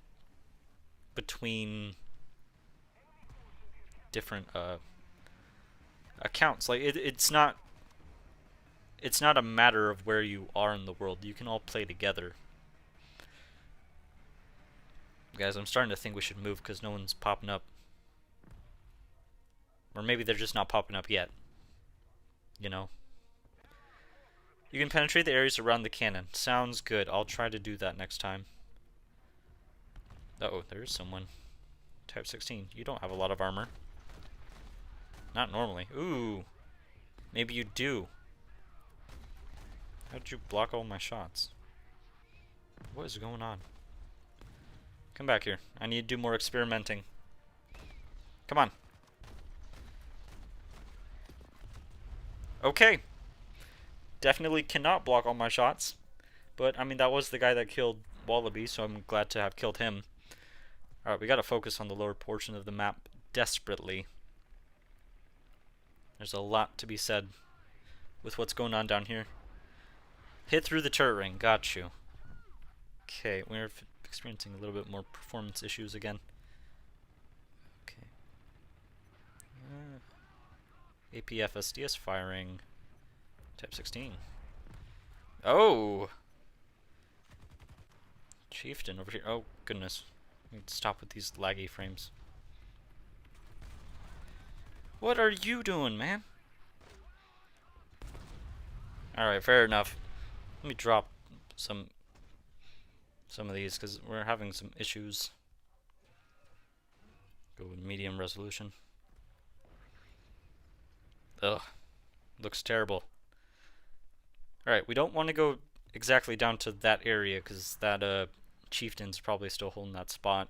between different, accounts. Like, it's not a matter of where you are in the world. You can all play together. Guys, I'm starting to think we should move because no one's popping up. Or maybe they're just not popping up yet. You know. You can penetrate the areas around the cannon. Sounds good. I'll try to do that next time. Uh-oh, there's someone. Type 16. You don't have a lot of armor. Not normally. Ooh. Maybe you do. How'd you block all my shots? What is going on? Come back here. I need to do more experimenting. Come on. Okay. Definitely cannot block all my shots. But, I mean, that was the guy that killed Wallaby, so I'm glad to have killed him. Alright, we gotta focus on the lower portion of the map desperately. There's a lot to be said with what's going on down here. Hit through the turret ring. Got you. Okay, we're experiencing a little bit more performance issues again. Okay. APF SDS firing. Type 16. Oh! Chieftain over here. Oh, goodness. I need to stop with these laggy frames. What are you doing, man? Alright, fair enough. Let me drop some of these because we're having some issues. Go with medium resolution. Ugh. Looks terrible. Alright, we don't want to go exactly down to that area because that chieftain's probably still holding that spot.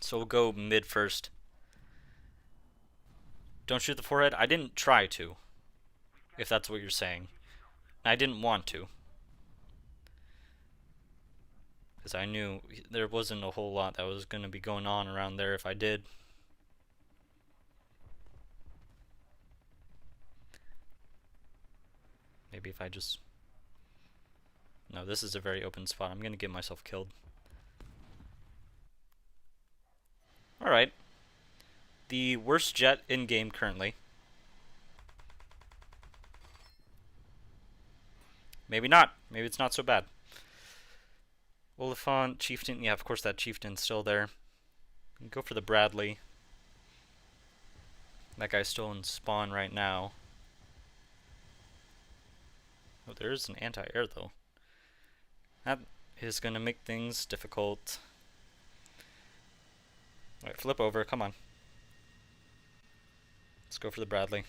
So we'll go mid first. Don't shoot the forehead. I didn't try to, if that's what you're saying. I didn't want to. Because I knew there wasn't a whole lot that was going to be going on around there if I did. Maybe if I just... No, this is a very open spot. I'm going to get myself killed. Alright. The worst jet in-game currently. Maybe not. Maybe it's not so bad. Oliphant, Chieftain. Yeah, of course that Chieftain's still there. Go for the Bradley. That guy's still in spawn right now. Oh, there is an anti-air though. That is going to make things difficult. Alright, flip over. Come on. Let's go for the Bradley.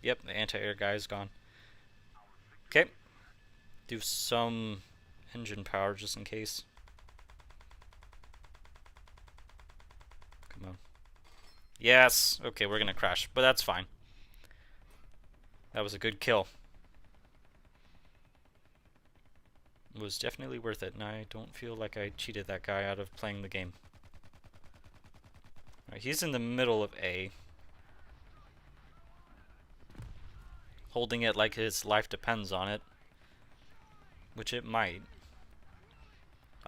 Yep, the anti-air guy is gone. Okay. Do some engine power just in case. Come on. Yes! Okay, we're gonna crash, but that's fine. That was a good kill. was definitely worth it, and I don't feel like I cheated that guy out of playing the game. Alright, he's in the middle of A. Holding it like his life depends on it. Which it might.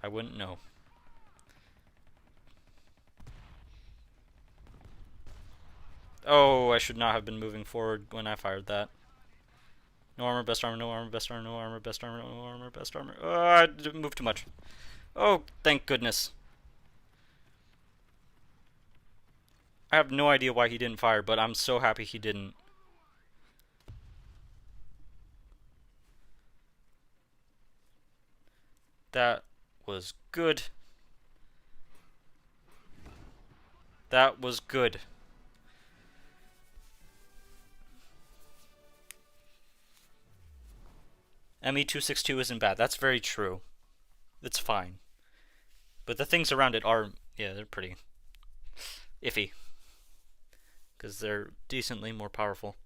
I wouldn't know. Oh, I should not have been moving forward when I fired that. No armor, best armor, no armor, best armor, no armor, best armor, no armor, best armor. Oh, I moved too much. Oh, thank goodness. I have no idea why he didn't fire, but I'm so happy he didn't. That was good. That was good. ME262 isn't bad. That's very true. It's fine. But the things around it are, yeah, they're pretty iffy. Because they're decently more powerful.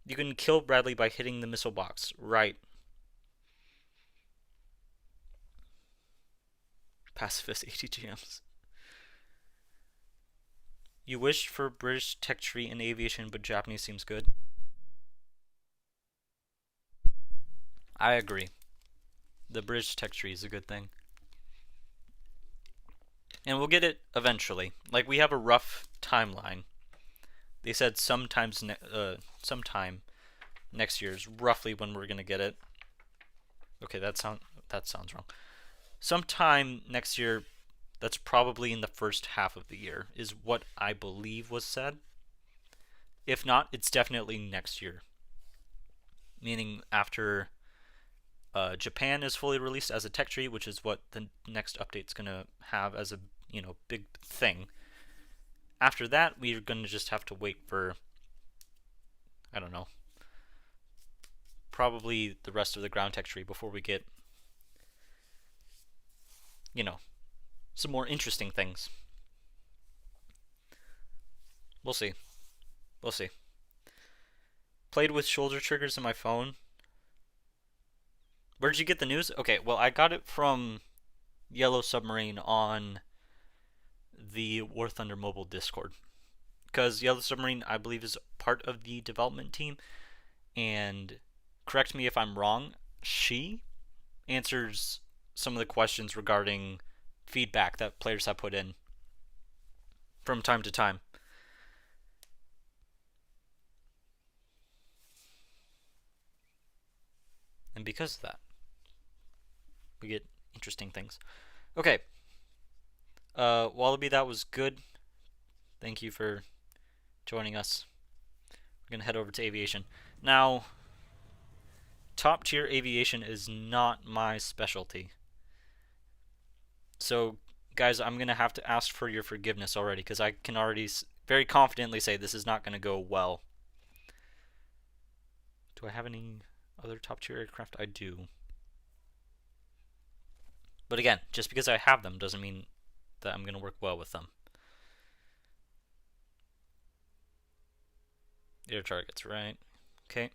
You can kill Bradley by hitting the missile box. Right. Pacifist ATGMs. You wished for British tech tree in aviation, but Japanese seems good. I agree. The British tech tree is a good thing. And we'll get it eventually. Like, we have a rough timeline. They said sometime next year is roughly when we're gonna get it. Okay, that sounds wrong. Sometime next year, that's probably in the first half of the year, is what I believe was said. If not, it's definitely next year. Meaning after Japan is fully released as a tech tree, which is what the next update's gonna have as a big thing. After that, we're gonna just have to wait for, I don't know, probably the rest of the ground tech tree before we get, some more interesting things. We'll see. We'll see. Played with shoulder triggers in my phone. Where did you get the news? Okay, well, I got it from Yellow Submarine on the War Thunder Mobile Discord. Because Yellow Submarine, I believe, is part of the development team. And correct me if I'm wrong, she answers some of the questions regarding feedback that players have put in from time to time. And because of that, we get interesting things. Okay. Wallaby, that was good. Thank you for joining us. We're going to head over to aviation. Now, top tier aviation is not my specialty. So, guys, I'm going to have to ask for your forgiveness already, because I can already very confidently say this is not going to go well. Do I have any other top tier aircraft? I do. But again, just because I have them doesn't mean that I'm going to work well with them. Air targets, right? Okay.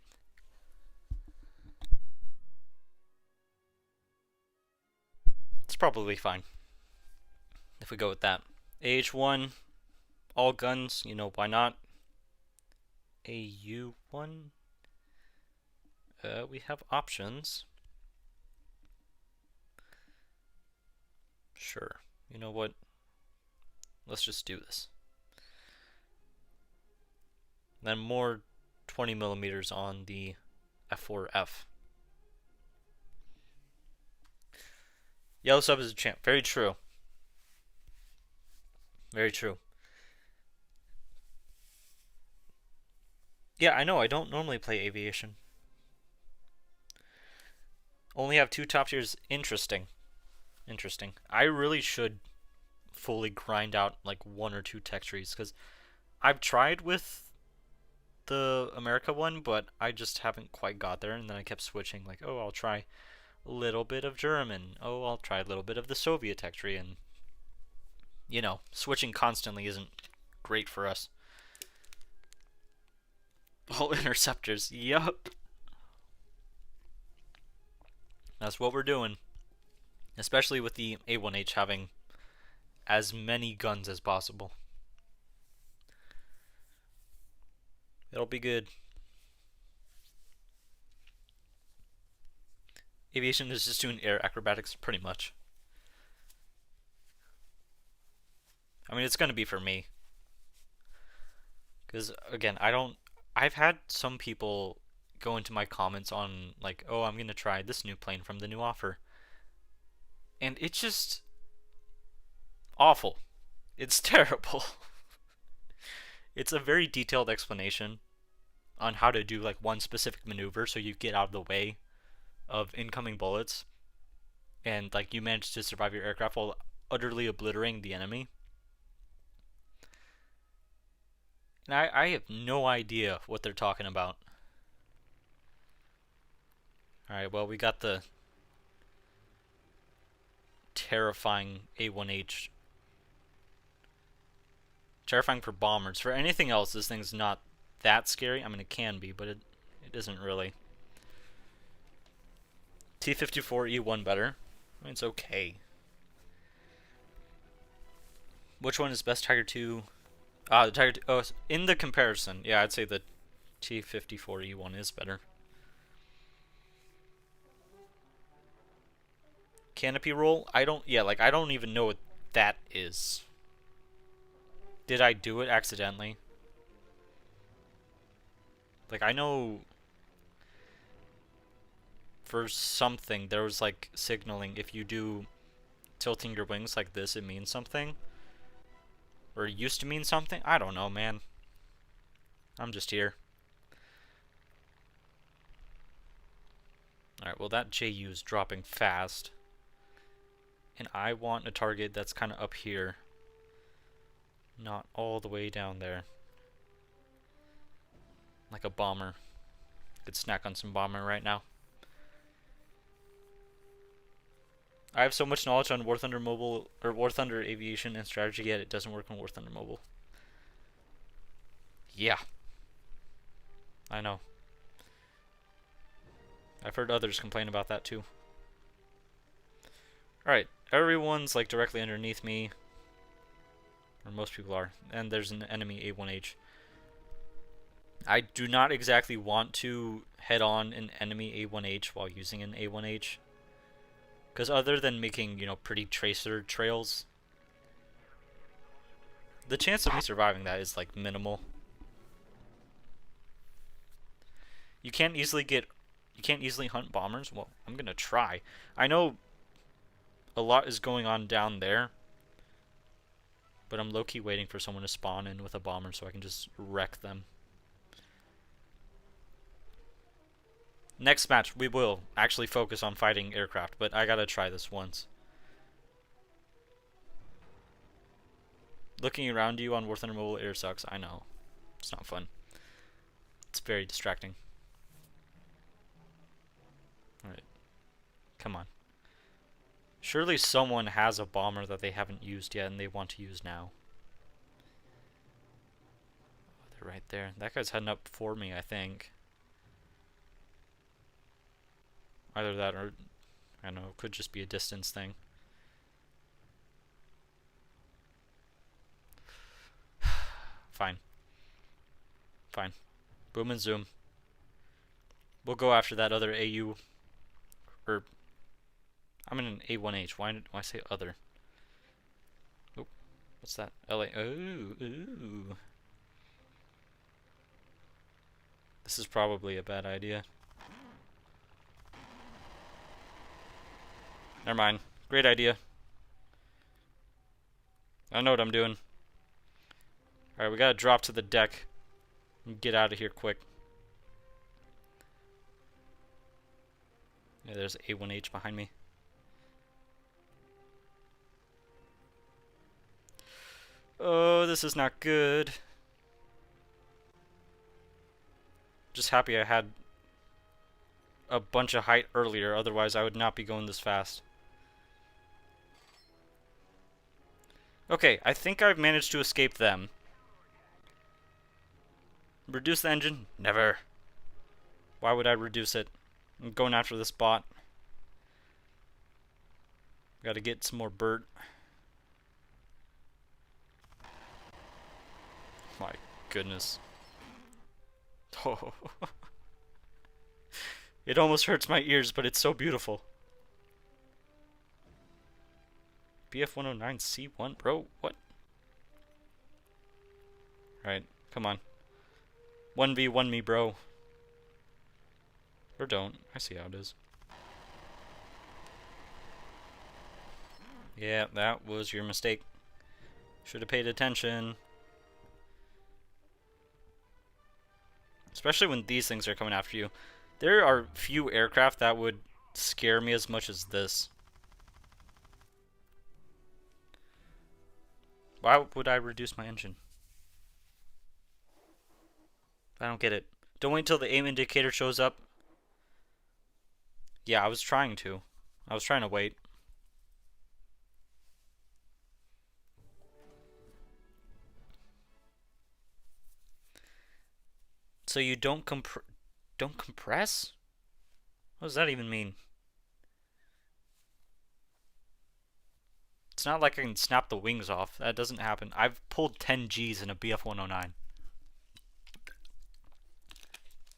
It's probably fine if we go with that. AH-1, all guns, why not? AU-1, we have options. Sure. You know what? Let's just do this. Then more 20 millimeters on the F4F. Yellow Sub is a champ. Very true. Very true. Yeah, I know. I don't normally play aviation. Only have 2 top tiers. Interesting. Interesting. I really should fully grind out like 1 or 2 tech trees, because I've tried with the America one, but I just haven't quite got there, and then I kept switching, like, oh, I'll try a little bit of German, oh, I'll try a little bit of the Soviet tech tree, and switching constantly isn't great for us. All interceptors, yup. That's what we're doing. Especially with the A1H having as many guns as possible. It'll be good. Aviation is just doing air acrobatics pretty much. I mean, it's gonna be for me. Because, again, I've had some people go into my comments on, like, oh, I'm gonna try this new plane from the new offer. And it's just awful. It's terrible. It's a very detailed explanation on how to do, like, one specific maneuver so you get out of the way of incoming bullets. And, like, you manage to survive your aircraft while utterly obliterating the enemy. And I have no idea what they're talking about. Alright, well, we got the terrifying A1H. Terrifying for bombers. For anything else, this thing's not that scary. I mean, it can be, but it isn't really. T-54E1 better. I mean, it's okay. Which one is best, Tiger 2? The Tiger 2. Oh, in the comparison, yeah, I'd say the T-54E1 is better. Canopy roll? I don't even know what that is. Did I do it accidentally? Like, I know for something there was like signaling if you do tilting your wings like this, it means something. Or it used to mean something? I don't know, man. I'm just here. Alright, well that JU is dropping fast. And I want a target that's kind of up here. Not all the way down there. Like a bomber. Could snack on some bomber right now. I have so much knowledge on War Thunder Mobile, or War Thunder Aviation and strategy, yet it doesn't work on War Thunder Mobile. Yeah. I know. I've heard others complain about that too. Alright, everyone's like directly underneath me. Or most people are. And there's an enemy A1H. I do not exactly want to head on an enemy A1H while using an A1H. Because other than making, you know, pretty tracer trails, the chance of me surviving that is like minimal. You can't easily hunt bombers? Well, I'm gonna try. I know a lot is going on down there, but I'm low-key waiting for someone to spawn in with a bomber so I can just wreck them. Next match, we will actually focus on fighting aircraft, but I gotta try this once. Looking around you on War Thunder Mobile air sucks. I know. It's not fun. It's very distracting. Alright. Come on. Surely someone has a bomber that they haven't used yet and they want to use now. Oh, they're right there. That guy's heading up for me, I think. Either that or, I don't know, it could just be a distance thing. Fine. Fine. Boom and zoom. We'll go after that other AU. Or, I'm in an A1H. Why did I say other? Oh, what's that? LA. Ooh. This is probably a bad idea. Never mind. Great idea. I know what I'm doing. Alright, we gotta drop to the deck and get out of here quick. Yeah, there's A1H behind me. Oh, this is not good. Just happy I had a bunch of height earlier, otherwise I would not be going this fast. Okay, I think I've managed to escape them. Reduce the engine? Never. Why would I reduce it? I'm going after this bot. Gotta get some more Burt. My goodness. Oh. It almost hurts my ears, but it's so beautiful. BF-109C1? Bro, what? Alright, come on. 1v1 me, bro. Or don't. I see how it is. Yeah, that was your mistake. Should have paid attention. Especially when these things are coming after you. There are few aircraft that would scare me as much as this. Why would I reduce my engine? I don't get it. Don't wait until the aim indicator shows up. Yeah, I was trying to. I was trying to wait. So you don't compress? What does that even mean? It's not like I can snap the wings off. That doesn't happen. I've pulled 10 Gs in a BF-109.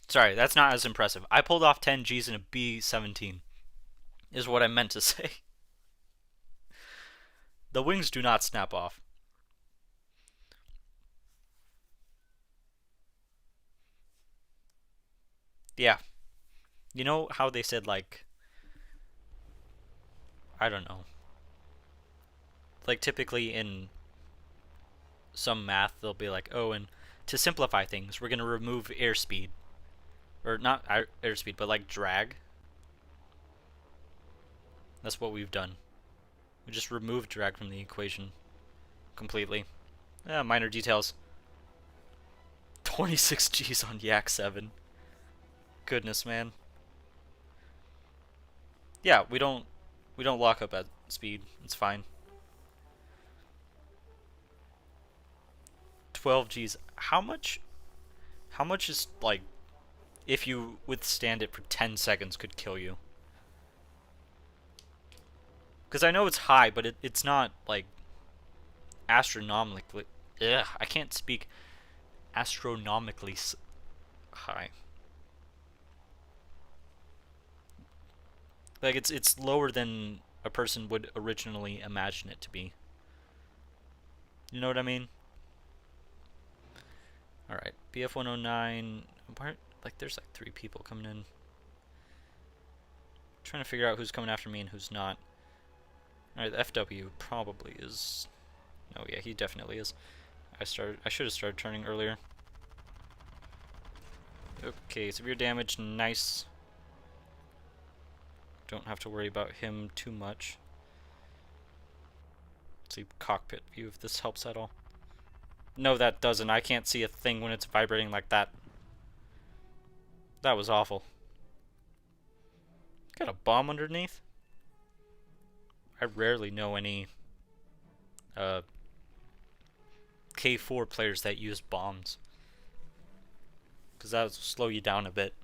Sorry, that's not as impressive. I pulled off 10 Gs in a B-17, is what I meant to say. The wings do not snap off. Yeah. You know how they said, like, I don't know. Like, typically in some math, they'll be like, oh, and to simplify things, we're going to remove airspeed. Or not airspeed, but like drag. That's what we've done. We just removed drag from the equation completely. Minor details. 26 Gs on Yak 7. Goodness, man. Yeah, we don't lock up at speed. It's fine. 12 Gs. How much is, like, if you withstand it for 10 seconds, could kill you? Because I know it's high, but it's not, like, astronomically... Ugh, I can't speak astronomically high. Like, it's lower than a person would originally imagine it to be. You know what I mean? Alright, BF-109... Like, there's like 3 people coming in. Trying to figure out who's coming after me and who's not. Alright, the FW probably is... Oh yeah, he definitely is. I should have started turning earlier. Okay, severe damage, nice. Don't have to worry about him too much. Let's see cockpit view if this helps at all. No, that doesn't. I can't see a thing when it's vibrating like that. That was awful. Got a bomb underneath? I rarely know any K4 players that use bombs, because that will slow you down a bit.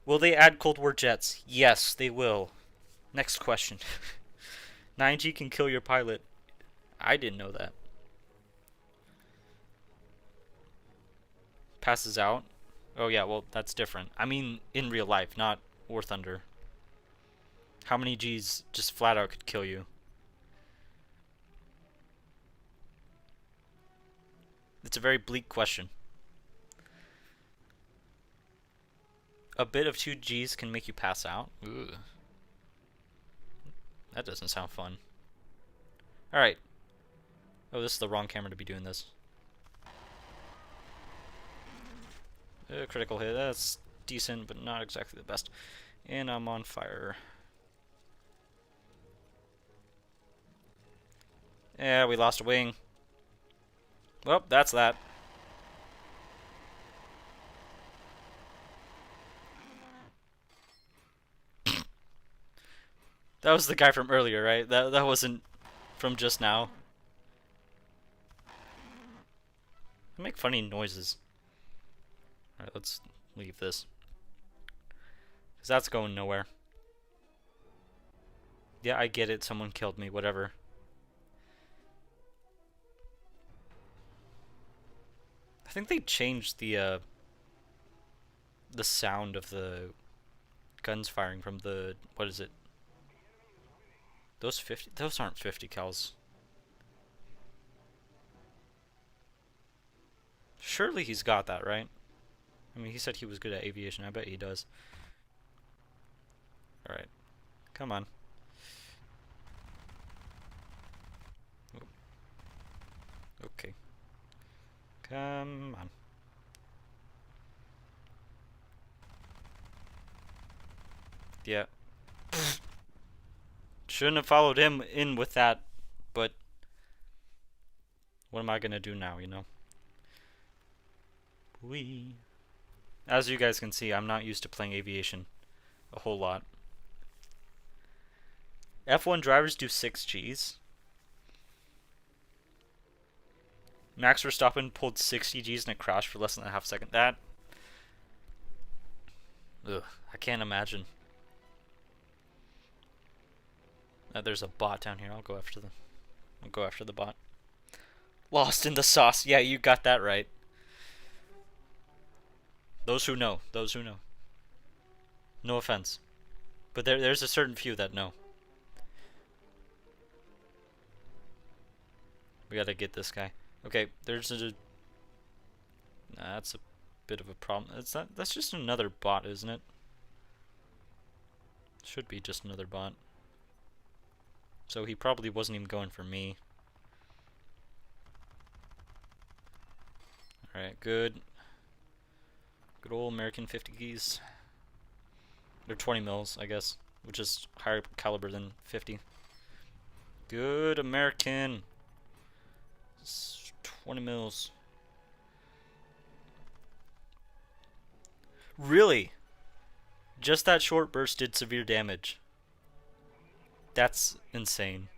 Will they add Cold War jets? Yes, they will. Next question. 9G can kill your pilot. I didn't know that. Passes out? Oh yeah, well, that's different. I mean, in real life, not War Thunder. How many Gs just flat out could kill you? It's a very bleak question. A bit of 2 Gs can make you pass out? Ugh. That doesn't sound fun. Alright. Oh, this is the wrong camera to be doing this. Critical hit. That's decent, but not exactly the best. And I'm on fire. Yeah, we lost a wing. Well, that's that. That was the guy from earlier, right? That wasn't from just now. I make funny noises. Alright, let's leave this, because that's going nowhere. Yeah, I get it. Someone killed me. Whatever. I think they changed the sound of the guns firing from the, what is it? Those 50, those aren't 50 cals. Surely he's got that, right? I mean, he said he was good at aviation. I bet he does. Alright. Come on. Okay. Come on. Yeah. Shouldn't have followed him in with that, but what am I gonna do now, you know? Whee. As you guys can see, I'm not used to playing aviation a whole lot. F1 drivers do 6 Gs. Max Verstappen pulled 60 Gs in a crash for less than a half second. That... Ugh, I can't imagine. There's a bot down here. I'll go after the bot. Lost in the sauce. Yeah, you got that right. Those who know. Those who know. No offense. But there's a certain few that know. We gotta get this guy. Okay, there's a... Nah, that's a bit of a problem. That's just another bot, isn't it? Should be just another bot. So he probably wasn't even going for me. Alright, good. Good old American 50s. They're 20 mils, I guess, which is higher caliber than 50. Good American. 20 mils. Really? Just that short burst did severe damage. That's insane.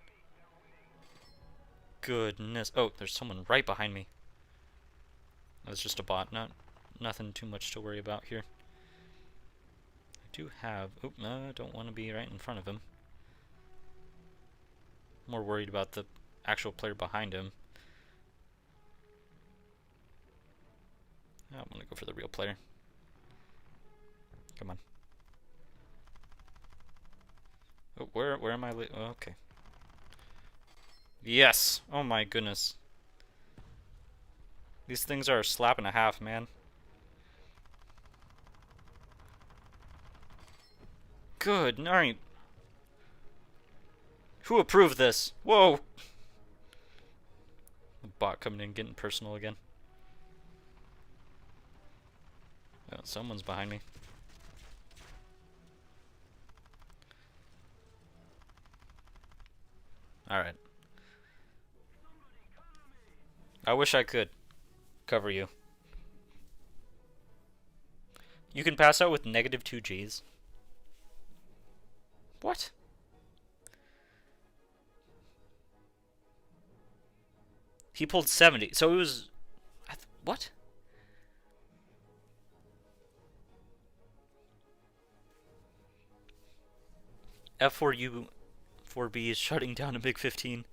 Goodness. Oh, there's someone right behind me. That's just a bot. Nothing too much to worry about here. I do have... Oop, no, I don't want to be right in front of him. More worried about the actual player behind him. I'm gonna go for the real player. Come on. Oh, where am I? Oh, okay. Yes! Oh my goodness. These things are a slap and a half, man. Good night. Who approved this? Whoa! The bot coming in, getting personal again. Oh, someone's behind me. Alright. I wish I could cover you. You can pass out with negative 2 Gs. What? He pulled 70, so it was... what? F4U 4B is shutting down a Big 15.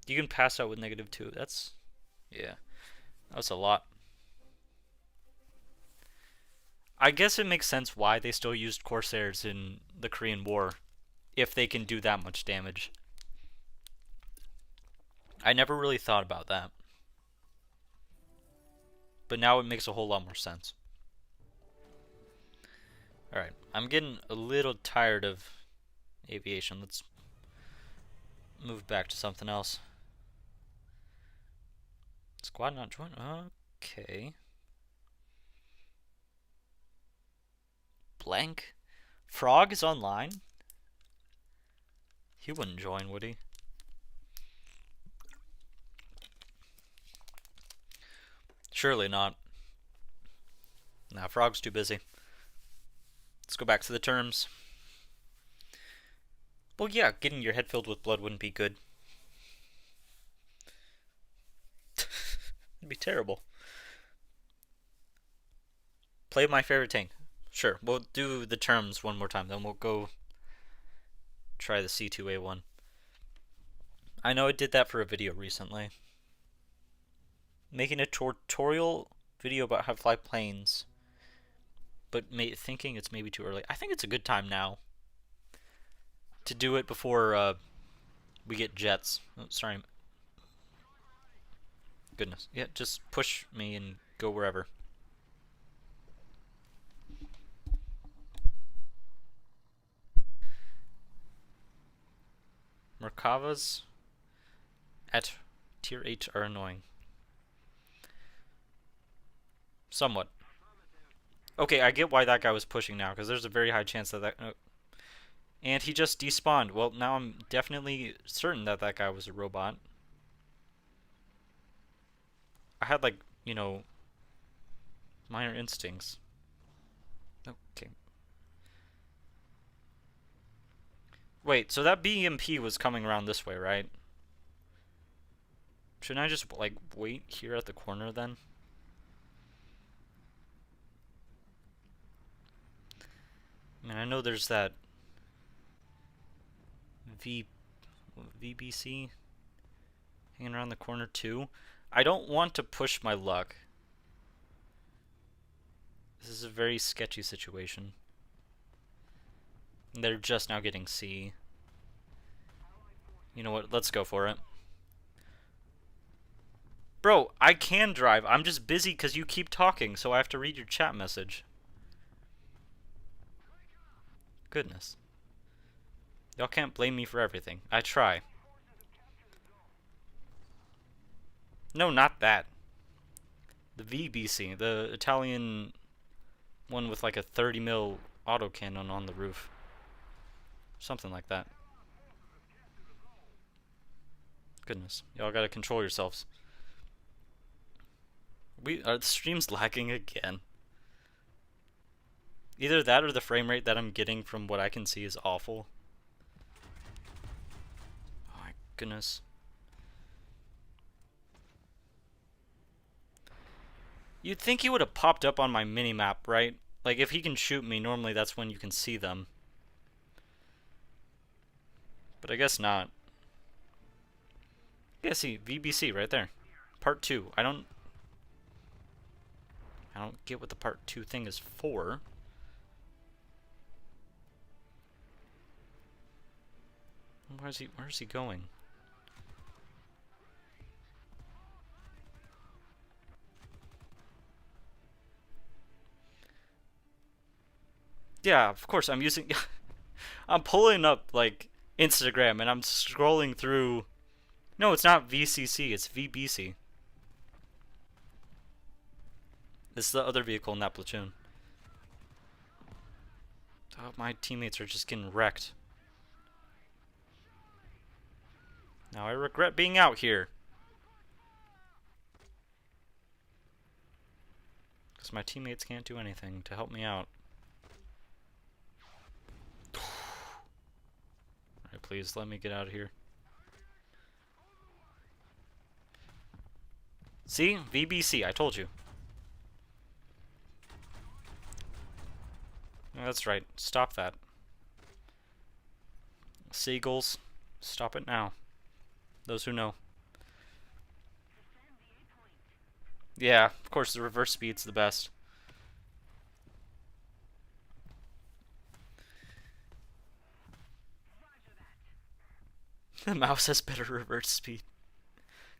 You can pass out with negative 2. That's... yeah. That's a lot. I guess it makes sense why they still used Corsairs in the Korean War, if they can do that much damage. I never really thought about that. But now it makes a whole lot more sense. Alright, I'm getting a little tired of aviation. Let's move back to something else. Squad not join? Okay. Blank? Frog is online? He wouldn't join, would he? Surely not. Nah, Frog's too busy. Let's go back to the terms. Well, yeah, getting your head filled with blood wouldn't be good. It'd be terrible. Play my favorite tank. Sure, we'll do the terms one more time, then we'll go try the C2A1. I know I did that for a video recently. Making a tutorial video about how to fly planes, but thinking it's maybe too early. I think it's a good time now to do it before we get jets. Oh, sorry. Goodness. Yeah, just push me and go wherever. Merkavas at tier 8 are annoying. Somewhat. Okay, I get why that guy was pushing now, because there's a very high chance that and he just despawned. Well, now I'm definitely certain that that guy was a robot. I had, like, you know, minor instincts. Okay. Wait, so that BMP was coming around this way, right? Shouldn't I just, like, wait here at the corner then? I mean, I know there's that VBC hanging around the corner too. I don't want to push my luck. This is a very sketchy situation. And they're just now getting C. You know what? Let's go for it. Bro, I can drive. I'm just busy because you keep talking, so I have to read your chat message. Goodness. Y'all can't blame me for everything. I try. No, not that. The VBC, the Italian one with like a 30 mil autocannon on the roof. Something like that. Goodness. Y'all gotta control yourselves. The stream's lagging again. Either that or the frame rate that I'm getting from what I can see is awful. Oh my goodness. You'd think he would have popped up on my mini-map, right? Like, if he can shoot me, normally that's when you can see them. But I guess not. Yeah, see, VBC right there. Part 2. I don't get what the part 2 thing is for. Where's he going? Yeah, of course I'm using I'm pulling up like Instagram and I'm scrolling through. No, it's not VCC, it's VBC. This is the other vehicle in that platoon. Oh, my teammates are just getting wrecked. Now I regret being out here. Because my teammates can't do anything to help me out. Alright, please let me get out of here. See? VBC, I told you. Oh, that's right. Stop that. Seagulls, stop it now. Those who know. Yeah, of course the reverse speed's the best. The mouse has better reverse speed.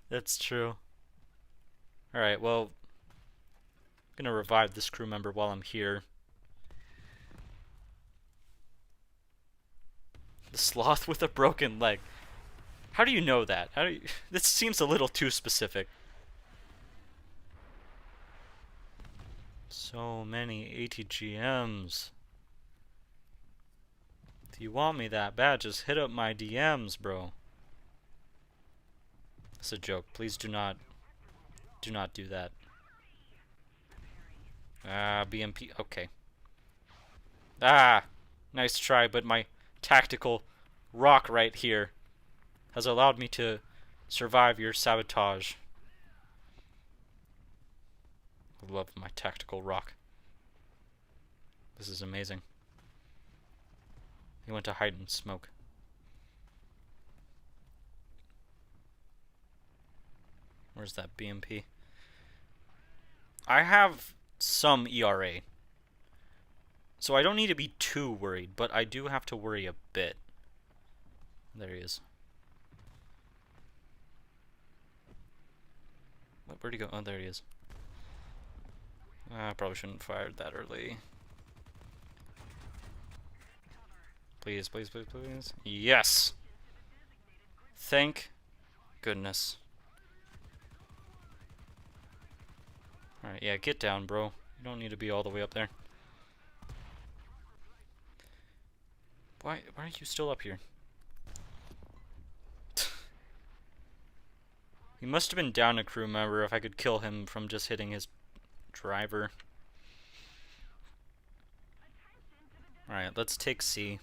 That's true. Alright, well, I'm gonna revive this crew member while I'm here. The sloth with a broken leg. How do you know that? How do you... This seems a little too specific. So many ATGMs. If you want me that bad, just hit up my DMs, bro. It's a joke. Please do not do that. BMP. Okay. Nice try, but my tactical rock right here has allowed me to survive your sabotage. I love my tactical rock. This is amazing. He went to hide and smoke. Where's that BMP? I have some ERA. So I don't need to be too worried, but I do have to worry a bit. There he is. Where'd he go? Oh, there he is. I probably shouldn't have fired that early. Please, please, please, please. Yes! Thank goodness. Alright, yeah, get down, bro. You don't need to be all the way up there. Why are you still up here? He must have been down a crew member if I could kill him from just hitting his driver. Alright, let's take C.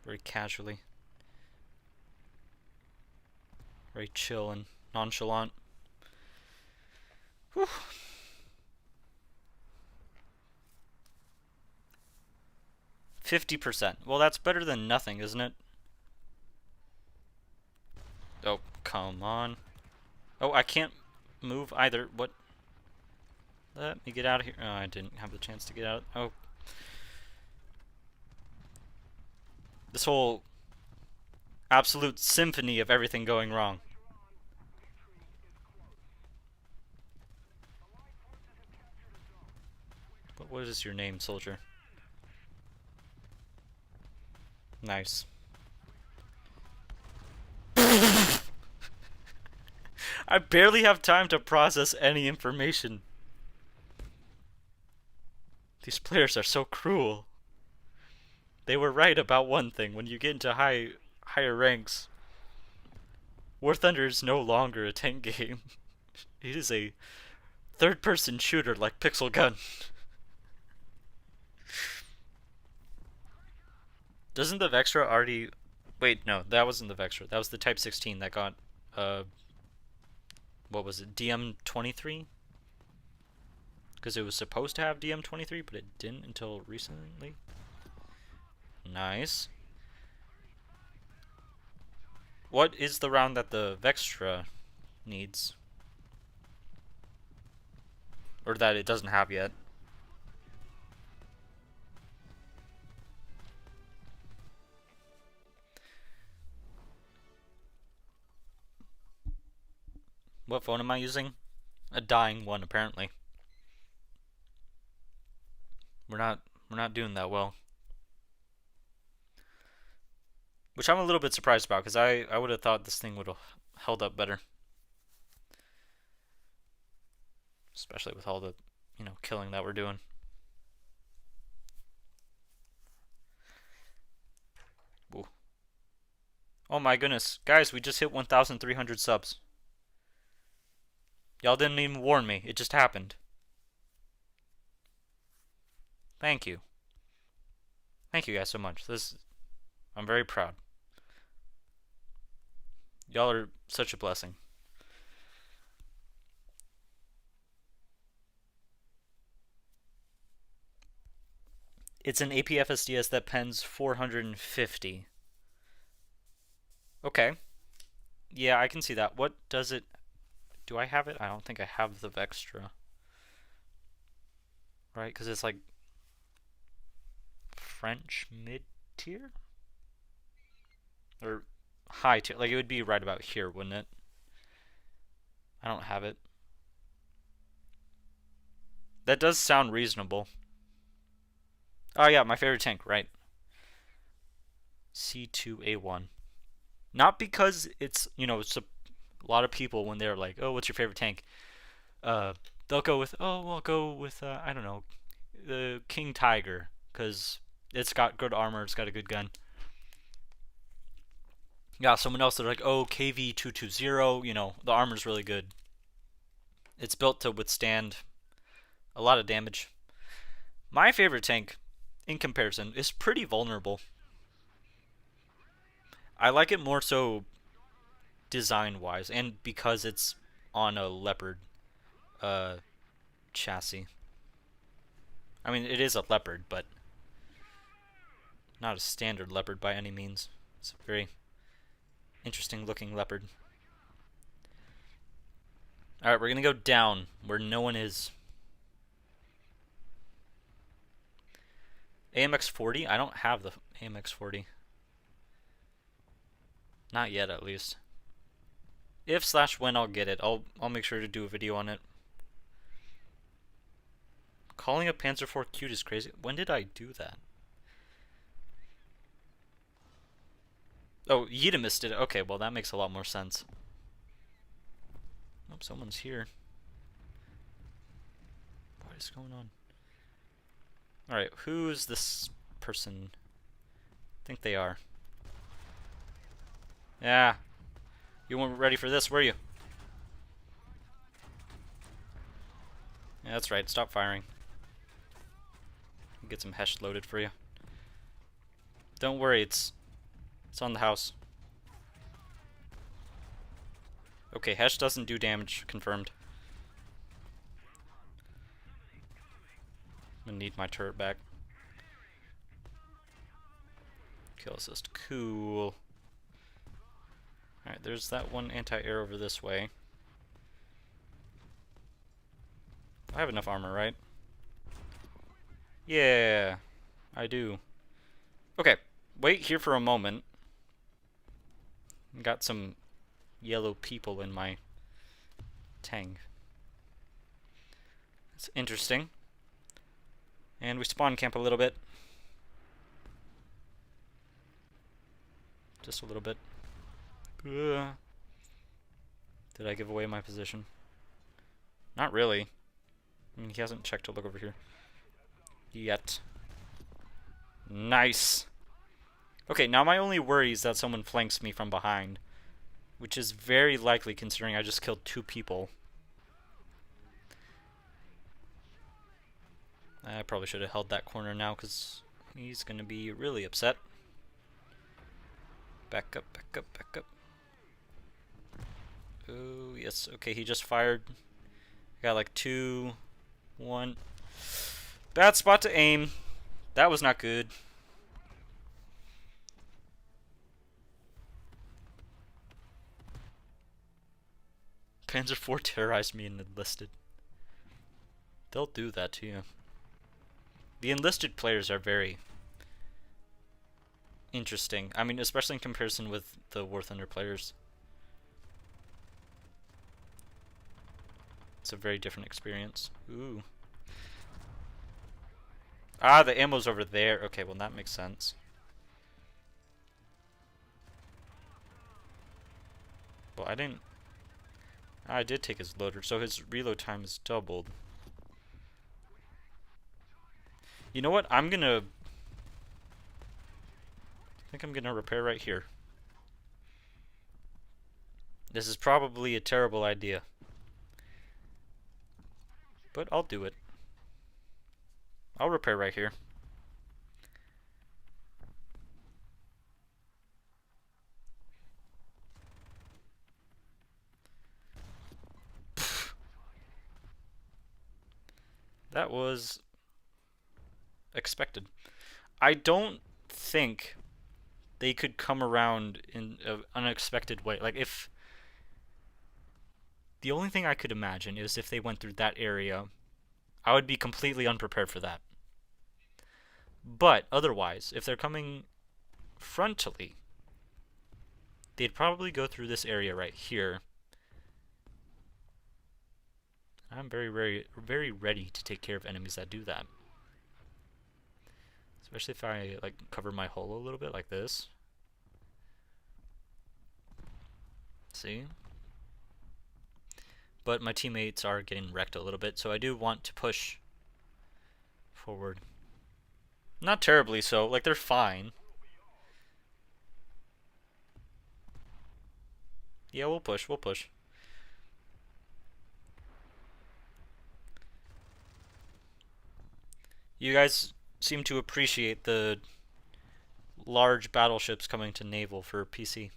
Very casually. Very chill and nonchalant. Whew. %50. Well, that's better than nothing, isn't it? Oh, come on. Oh, I can't move either. What? Let me get out of here. Oh, I didn't have the chance to get out. Oh. This whole absolute symphony of everything going wrong. But what is your name, soldier? Nice. I barely have time to process any information. These players are so cruel. They were right about one thing. When you get into higher ranks, War Thunder is no longer a tank game. It is a third-person shooter like Pixel Gun. Doesn't the Vextra already... Wait, no, that wasn't the Vextra. That was the Type 16 that got, what was it, DM-23? Because it was supposed to have DM-23, but it didn't until recently. Nice. What is the round that the Vextra needs? Or that it doesn't have yet? What phone am I using? A dying one, apparently. We're not doing that well. Which I'm a little bit surprised about, because I would have thought this thing would have held up better. Especially with all the, killing that we're doing. Ooh. Oh my goodness. Guys, we just hit 1,300 subs. Y'all didn't even warn me. It just happened. Thank you. Thank you guys so much. I'm very proud. Y'all are such a blessing. It's an APFSDS that pens 450. Okay. Yeah, I can see that. What does it... Do I have it? I don't think I have the Vextra. Right? Because it's like... French mid-tier? Or high tier. Like, it would be right about here, wouldn't it? I don't have it. That does sound reasonable. Oh yeah, my favorite tank, right. C2A1. Not because it's, it's a lot of people when they're like, oh, what's your favorite tank? They'll go with, I'll go with, I don't know, the King Tiger, because it's got good armor, it's got a good gun. Yeah, someone else, they're like, oh, KV-220, the armor's really good. It's built to withstand a lot of damage. My favorite tank, in comparison, is pretty vulnerable. I like it more so design-wise, and because it's on a Leopard chassis. I mean, it is a leopard, but not a standard leopard by any means. It's a very interesting looking leopard. Alright, we're gonna go down where no one is. AMX-40? I don't have the AMX-40. Not yet, at least. If/when I'll get it, I'll make sure to do a video on it. Calling a Panzer IV cute is crazy. When did I do that? Oh, Yedemus did it. Okay, well that makes a lot more sense. Oh, someone's here. What is going on? Alright, who's this person? I think they are. Yeah. You weren't ready for this, were you? Yeah, that's right. Stop firing. Get some Hesh loaded for you. Don't worry, it's on the house. Okay, Hesh doesn't do damage, confirmed. I'm gonna need my turret back. Kill assist, cool. Alright, there's that one anti-air over this way. I have enough armor, right? Yeah, I do. Okay, wait here for a moment. Got some yellow people in my tank. It's interesting. And we spawn camp a little bit. Just a little bit. Did I give away my position? Not really. I mean, he hasn't checked to look over here yet. Nice. Okay, now my only worry is that someone flanks me from behind, which is very likely considering I just killed 2 people. I probably should have held that corner now because he's going to be really upset. Back up, back up, back up. Oh, yes. Okay, he just fired. Got like 2, 1. Bad spot to aim. That was not good. Panzer IV terrorized me and enlisted. They'll do that to you. The enlisted players are very interesting. I mean, especially in comparison with the War Thunder players. It's a very different experience. Ooh. Ah, the ammo's over there. Okay, well that makes sense. Well, I did take his loader, so his reload time is doubled. You know what? I think I'm gonna repair right here. This is probably a terrible idea, but I'll do it. I'll repair right here. That was expected. I don't think they could come around in an unexpected way. Like, if the only thing I could imagine is if they went through that area, I would be completely unprepared for that. But otherwise, if they're coming frontally, they'd probably go through this area right here. I'm very, very, very ready to take care of enemies that do that. Especially if I like cover my hole a little bit like this. See? But my teammates are getting wrecked a little bit, so I do want to push forward. Not terribly so, like they're fine. Yeah, we'll push, we'll push. You guys seem to appreciate the large battleships coming to naval for PC.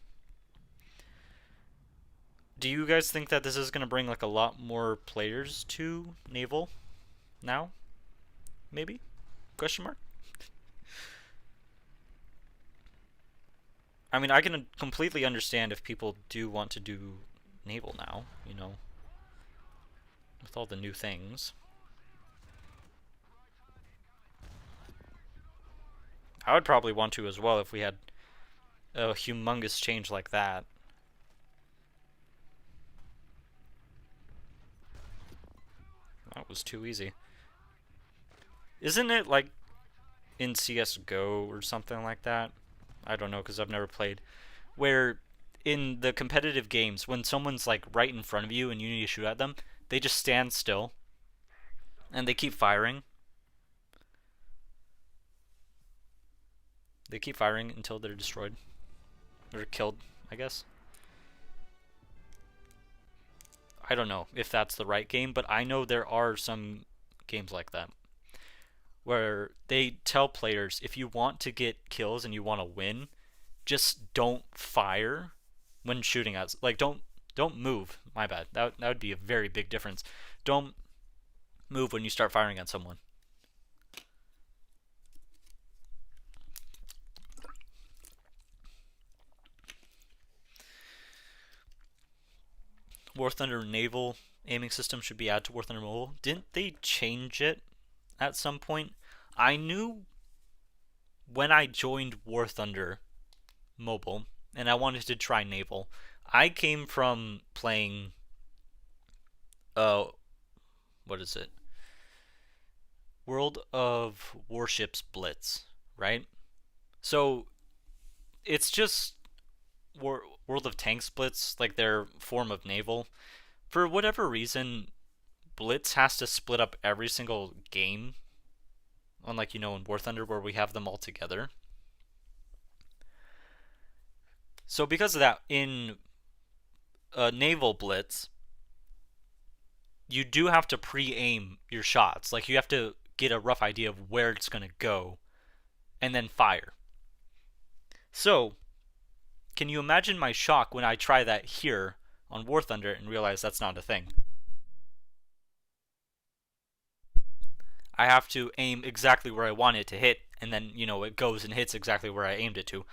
Do you guys think that this is going to bring like a lot more players to naval now? maybe? Question mark? I mean, I can completely understand if people do want to do naval now, you know, with all the new things. I would probably want to as well if we had a humongous change like that. That was too easy. Isn't it like in CSGO or something like that? I don't know because I've never played. Where in the competitive games, when someone's like right in front of you and you need to shoot at them, they just stand still and they keep firing. They keep firing until they're destroyed. Or killed, I guess. I don't know if that's the right game, but I know there are some games like that where they tell players if you want to get kills and you want to win, just don't fire when shooting at, like, don't move. My bad. That would be a very big difference. Don't move when you start firing at someone. War Thunder naval aiming system should be added to War Thunder Mobile. Didn't they change it at some point? I knew when I joined War Thunder Mobile and I wanted to try naval, I came from playing what is it? World of Warships Blitz, right? So it's just World of Tanks Blitz, like their form of naval. For whatever reason, Blitz has to split up every single game, unlike, you know, in War Thunder where we have them all together. So because of that, in Naval Blitz, you do have to pre-aim your shots. Like, you have to get a rough idea of where it's going to go and then fire. So, can you imagine my shock when I try that here on War Thunder and realize that's not a thing? I have to aim exactly where I want it to hit, and then, you know, it goes and hits exactly where I aimed it to.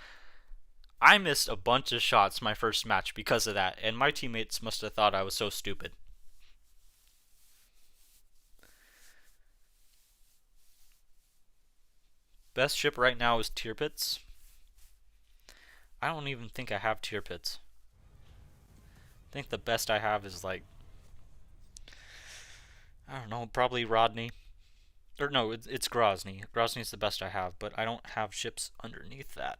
I missed a bunch of shots my first match because of that, and my teammates must have thought I was so stupid. Best ship right now is Tirpitz. I don't even think I have Tirpitz. I think the best I have is like, I don't know, probably Rodney. Or no, it's Grozny. Grozny's the best I have, but I don't have ships underneath that.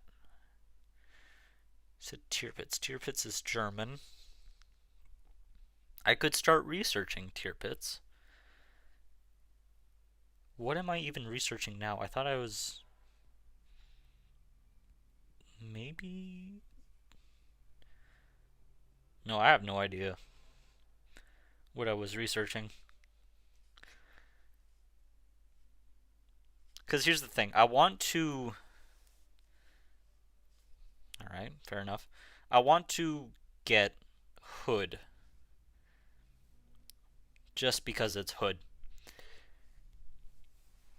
So Tirpitz. Tirpitz is German. I could start researching Tirpitz. What am I even researching now? I thought I was... maybe... No, I have no idea what I was researching. Because here's the thing. I want to... Alright, fair enough. I want to get Hood. Just because it's Hood.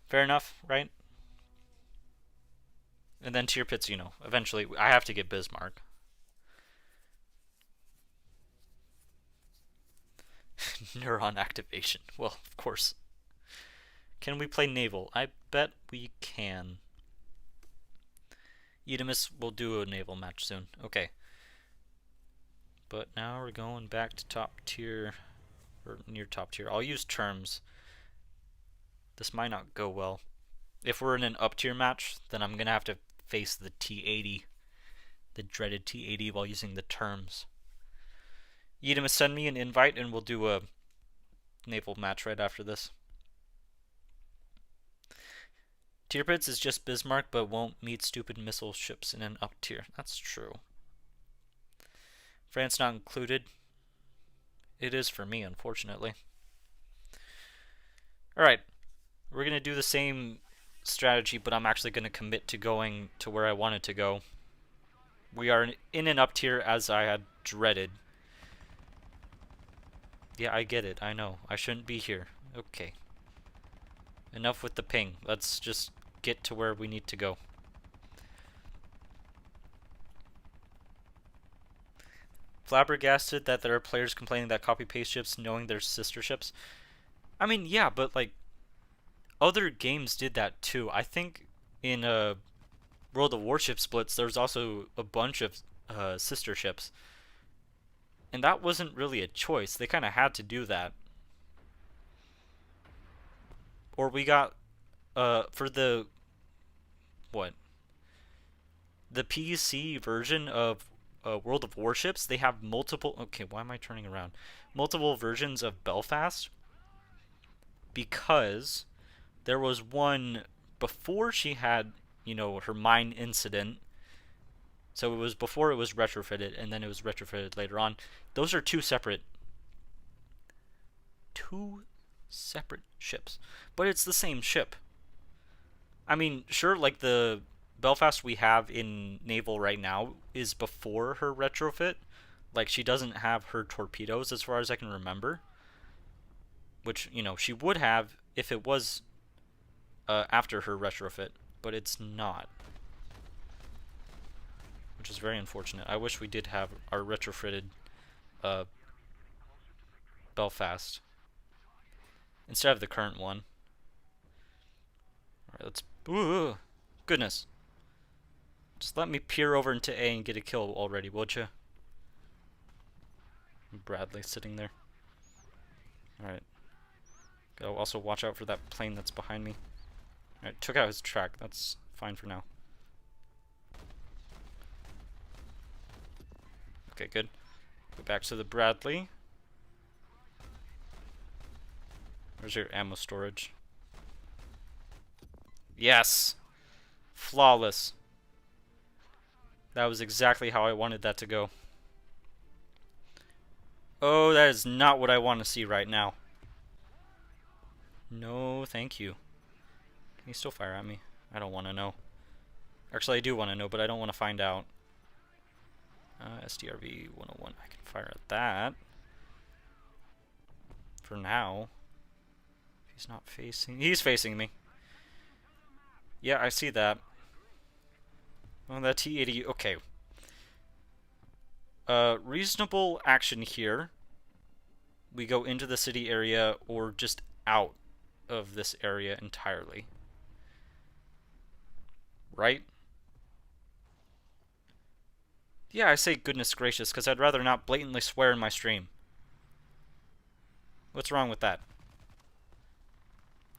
Fair enough, right? And then Tirpitz, you know, eventually I have to get Bismarck. Neuron activation. Well, of course. Can we play naval? I bet we can. Edemus will do a naval match soon. Okay. But now we're going back to top tier, or near top tier. I'll use terms. This might not go well. If we're in an up tier match, then I'm going to have to face the T-80, the dreaded T-80, while using the terms. Edemus, send me an invite and we'll do a naval match right after this. Tirpitz is just Bismarck, but won't meet stupid missile ships in an up tier. That's true. France not included. It is for me, unfortunately. Alright. We're going to do the same strategy, but I'm actually going to commit to going to where I wanted to go. We are in an up tier as I had dreaded. Yeah, I get it. I know. I shouldn't be here. Okay. Enough with the ping. Let's just get to where we need to go. Flabbergasted that there are players complaining that copy-paste ships knowing they're sister ships. I mean, yeah, but like other games did that too. I think in World of Warships Blitz, there's also a bunch of sister ships. And that wasn't really a choice. They kind of had to do that. Or we got, for the, what? The PC version of World of Warships, they have multiple, okay, why am I turning around? Multiple versions of Belfast. Because there was one before she had, you know, her mine incident. So it was before it was retrofitted, and then it was retrofitted later on. Those are two separate ships. But it's the same ship. I mean, sure, like the Belfast we have in Naval right now is before her retrofit. Like, she doesn't have her torpedoes as far as I can remember. Which, you know, she would have if it was after her retrofit. But it's not. Which is very unfortunate. I wish we did have our retrofitted Belfast instead of the current one. Alright, let's... Ooh, goodness. Just let me peer over into A and get a kill already, would you? Bradley sitting there. Alright. Gotta also watch out for that plane that's behind me. Alright, took out his track. That's fine for now. Okay, good. Go back to the Bradley. Where's your ammo storage? Yes! Flawless. That was exactly how I wanted that to go. Oh, that is not what I want to see right now. No, thank you. Can you still fire at me? I don't want to know. Actually, I do want to know, but I don't want to find out. SDRV 101. I can fire at that. For now. He's not facing... He's facing me. Yeah, I see that. Oh, that T-80... Okay. Reasonable action here. We go into the city area or just out of this area entirely. Right? Yeah, I say goodness gracious because I'd rather not blatantly swear in my stream. What's wrong with that?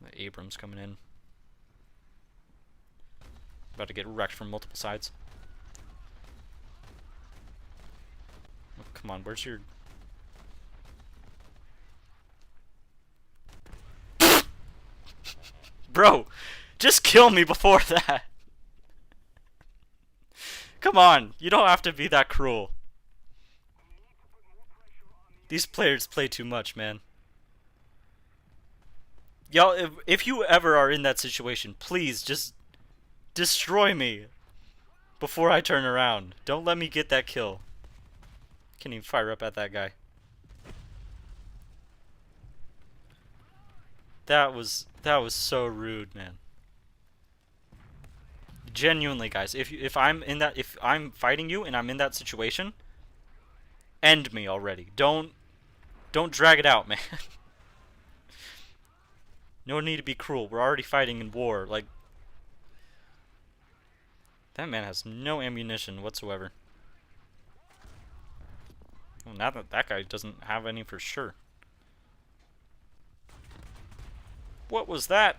The Abrams coming in. About to get wrecked from multiple sides. Oh, come on, where's your... Bro, just kill me before that. Come on, you don't have to be that cruel. These players play too much, man. Y'all, if you ever are in that situation, please just destroy me before I turn around. Don't let me get that kill. Can't even fire up at that guy. That was so rude, man. Genuinely, guys, if I'm fighting you and I'm in that situation, end me already. Don't drag it out, man. No need to be cruel. We're already fighting in war. Like, that man has no ammunition whatsoever. Well, now that guy doesn't have any for sure. What was that?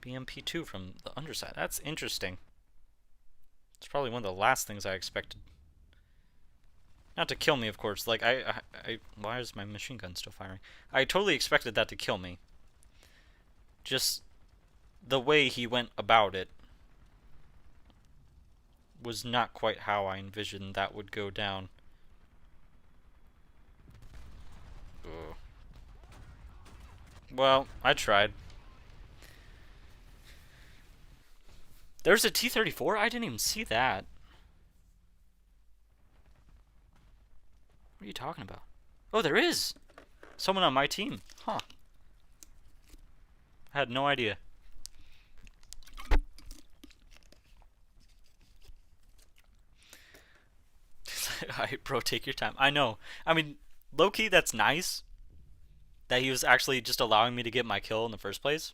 BMP-2 from the underside. That's interesting. It's probably one of the last things I expected. Not to kill me, of course. Like, why is my machine gun still firing? I totally expected that to kill me. Just the way he went about it was not quite how I envisioned that would go down. Ugh. Well, I tried. There's a T-34? I didn't even see that. What are you talking about? Oh, there is! Someone on my team. Huh. I had no idea. Alright, bro, take your time. I know. I mean, low-key, that's nice that he was actually just allowing me to get my kill in the first place.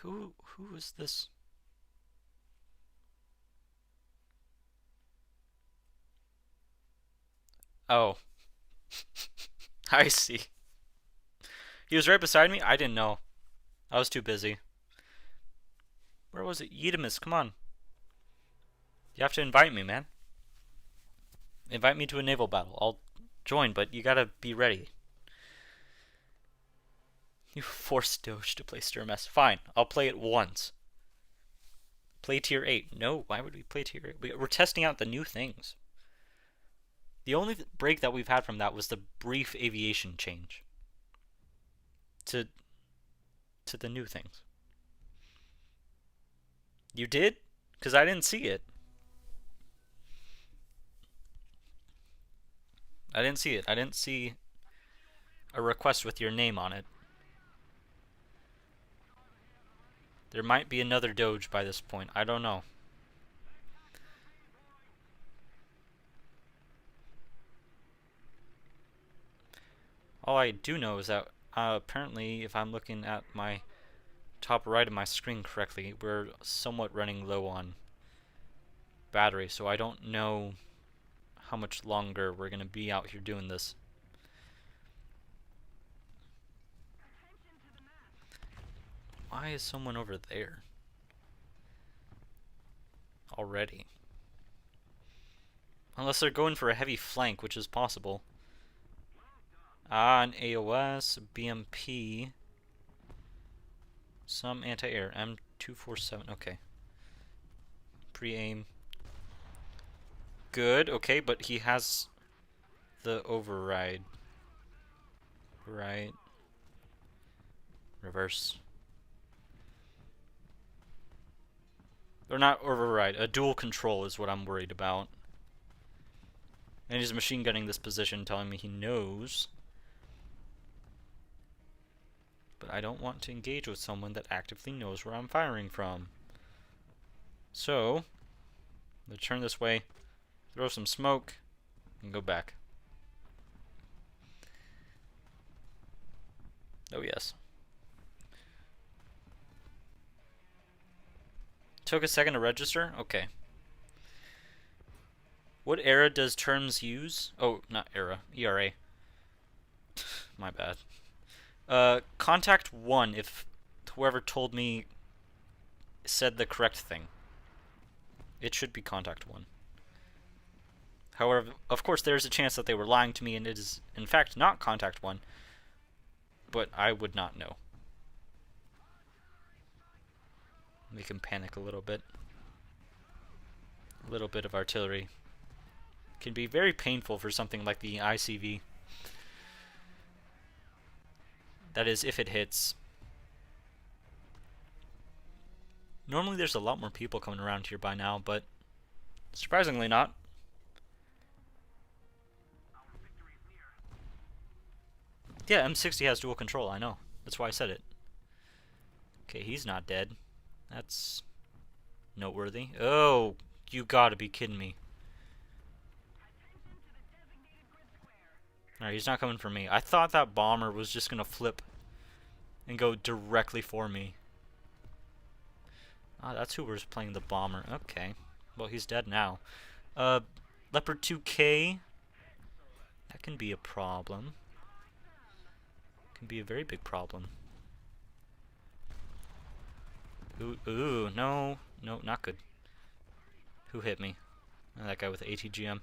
Who is this? Oh. I see. He was right beside me? I didn't know. I was too busy. Where was it? Yedemus, come on. You have to invite me, man. Invite me to a naval battle. I'll join, but you gotta be ready. You forced Doge to play Sturm-S. Fine, I'll play it once. Play tier 8. No, why would we play tier 8? We're testing out the new things. The only break that we've had from that was the brief aviation change to the new things. You did? Because I didn't see it. I didn't see it. I didn't see a request with your name on it. There might be another Doge by this point. I don't know. All I do know is that apparently, if I'm looking at my top right of my screen correctly, we're somewhat running low on battery, so I don't know how much longer we're going to be out here doing this. Why is someone over there already? Unless they're going for a heavy flank, which is possible. An AOS, BMP, some anti-air, M247, okay. Pre-aim. Good, okay, but he has the override. Right. Reverse. Or not override, a dual control is what I'm worried about. And he's machine gunning this position, telling me he knows. But I don't want to engage with someone that actively knows where I'm firing from. So, I'm going to turn this way, throw some smoke, and go back. Oh yes. Took a second to register? Okay. What era does terms use? Oh, not era. ERA. My bad. Contact 1 if whoever told me said the correct thing. It should be contact 1. However, of course, there's a chance that they were lying to me and it is, in fact, not contact 1. But I would not know. Make him panic a little bit. A little bit of artillery can be very painful for something like the ICV. That is, if it hits. Normally there's a lot more people coming around here by now, but surprisingly not. Yeah, M60 has dual control, I know. That's why I said it. Okay, he's not dead. That's noteworthy. Oh, you gotta be kidding me. Alright, he's not coming for me. I thought that bomber was just gonna flip and go directly for me. Ah, that's who was playing the bomber. Okay. Well, he's dead now. Leopard 2K. That can be a problem. Can be a very big problem. Ooh, no. No, not good. Who hit me? Oh, that guy with the ATGM.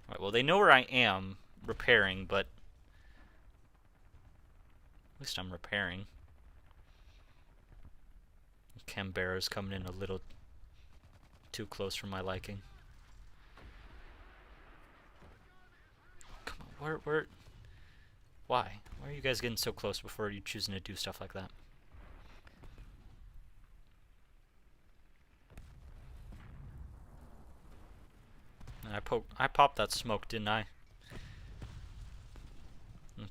Alright, well, they know where I am repairing, but at least I'm repairing. Canberra's coming in a little too close for my liking. Come on, where? Why? Why are you guys getting so close before you choosing to do stuff like that? And I popped that smoke, didn't I?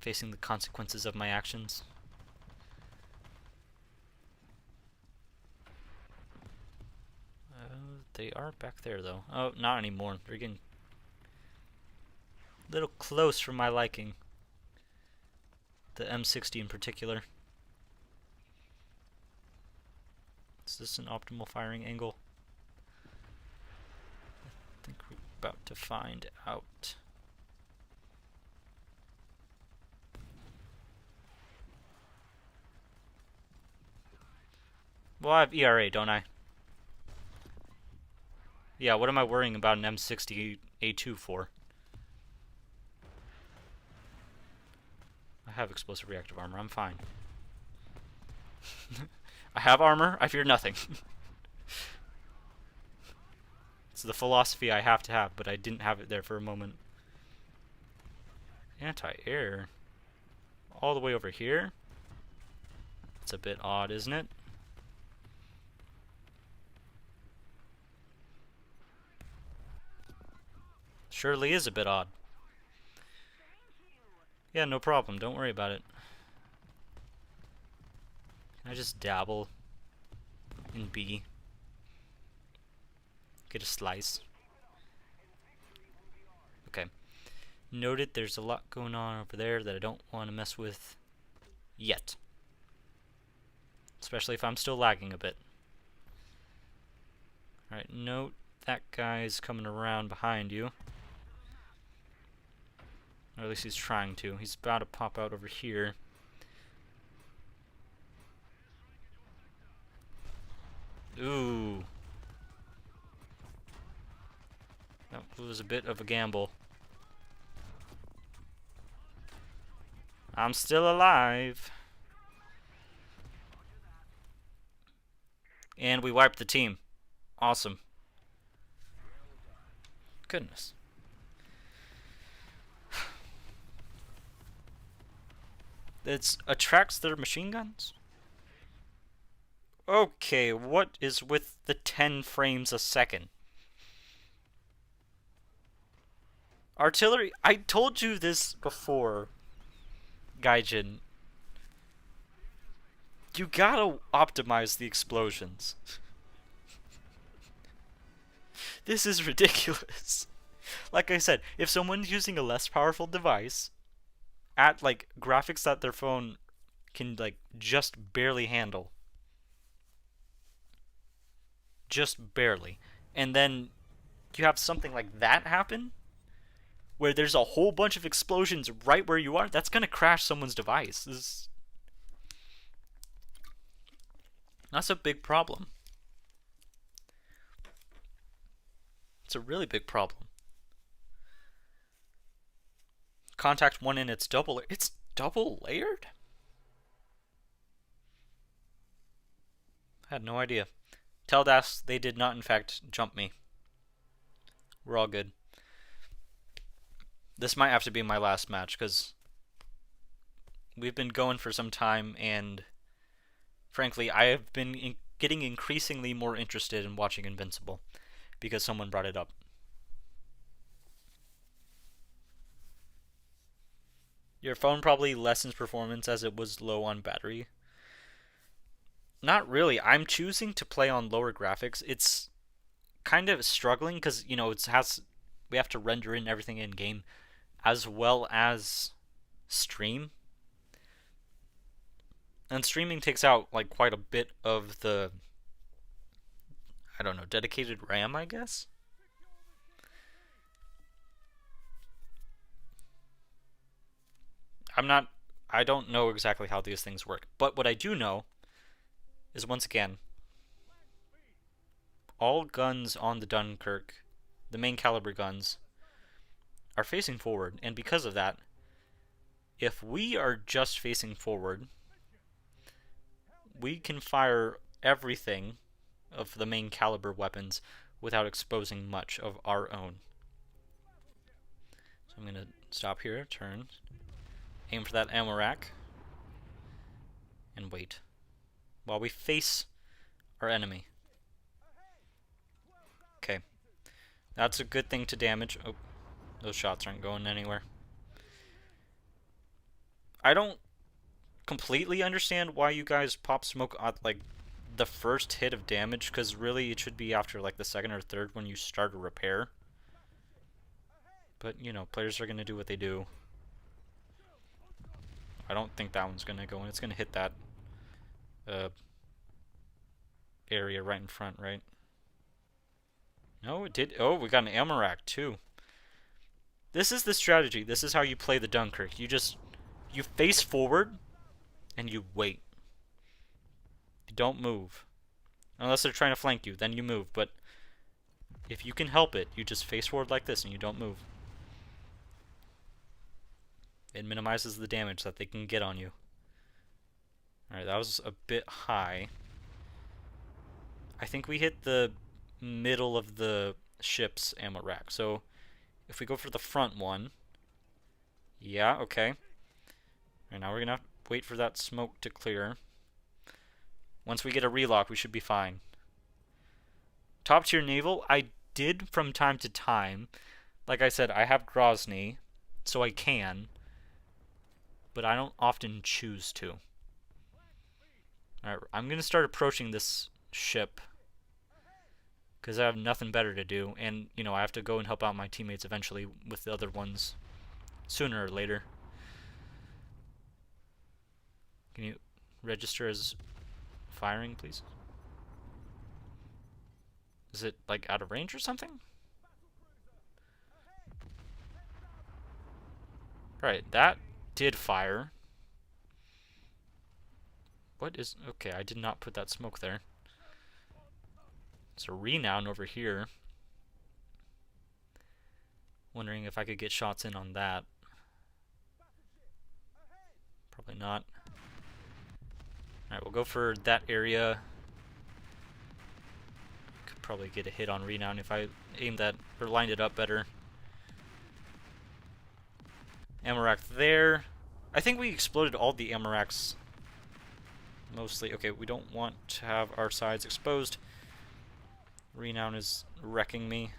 facing the consequences of my actions. They are back there, though. Oh, not anymore. They're getting a little close for my liking. The M60 in particular. Is this an optimal firing angle? I think we're about to find out. Well, I have ERA, don't I? Yeah, what am I worrying about an M60A2 for? I have explosive reactive armor, I'm fine. I have armor, I fear nothing. It's the philosophy I have to have, but I didn't have it there for a moment. Anti-air? All the way over here? It's a bit odd, isn't it? Surely is a bit odd. Yeah, no problem. Don't worry about it. Can I just dabble in B? Get a slice. Okay. Noted there's a lot going on over there that I don't want to mess with yet. Especially if I'm still lagging a bit. Alright, note that guy's coming around behind you. Or at least he's trying to. He's about to pop out over here. Ooh. That was a bit of a gamble. I'm still alive. And we wiped the team. Awesome. Goodness. It attracts their machine guns? Okay, what is with the 10 frames a second? Artillery, I told you this before, Gaijin. You gotta optimize the explosions. This is ridiculous. Like I said, if someone's using a less powerful device at like graphics that their phone can like just barely handle, just barely, and then you have something like that happen where there's a whole bunch of explosions right where you are, that's gonna crash someone's device. That's a big problem. It's a really big problem. Contact 1 in, it's double layered? I had no idea. Teldas, they did not in fact jump me. We're all good. This might have to be my last match because we've been going for some time, and frankly, I have been getting increasingly more interested in watching Invincible because someone brought it up. Your phone probably lessens performance as it was low on battery. Not really. I'm choosing to play on lower graphics. It's kind of struggling because, you know, we have to render in everything in game as well as stream. And streaming takes out like quite a bit of the, I don't know, dedicated RAM, I guess. I don't know exactly how these things work, but what I do know is, once again, all guns on the Dunkirk, the main caliber guns, are facing forward, and because of that, if we are just facing forward, we can fire everything of the main caliber weapons without exposing much of our own. So I'm going to stop here, turn, aim for that ammo rack, and wait while we face our enemy. Okay, that's a good thing to damage. Oh, those shots aren't going anywhere. I don't completely understand why you guys pop smoke at like the first hit of damage, because really it should be after like the second or third when you start a repair. But you know, players are gonna do what they do. I don't think that one's gonna go in. It's gonna hit that area right in front, right? No, it did. Oh, we got an Amarak too. This is the strategy. This is how you play the Dunkirk. You face forward and you wait. You don't move. Unless they're trying to flank you, then you move. But if you can help it, you just face forward like this and you don't move. It minimizes the damage that they can get on you. Alright, that was a bit high. I think we hit the middle of the ship's ammo rack. So if we go for the front one, yeah, okay. And now we're gonna have to wait for that smoke to clear. Once we get a relock, we should be fine. Top tier naval, I did from time to time. Like I said, I have Grozny, so I can, but I don't often choose to. Alright, I'm gonna start approaching this ship because I have nothing better to do, and you know, I have to go and help out my teammates eventually with the other ones sooner or later. Can you register as firing, please? Is it like out of range or something? Right, that did fire. What is... Okay, I did not put that smoke there. It's a Renown over here. Wondering if I could get shots in on that. Probably not. Alright, we'll go for that area. Could probably get a hit on Renown if I aimed that or lined it up better. Amarak there. I think we exploded all the Amaraks. Mostly. Okay, we don't want to have our sides exposed. Renown is wrecking me.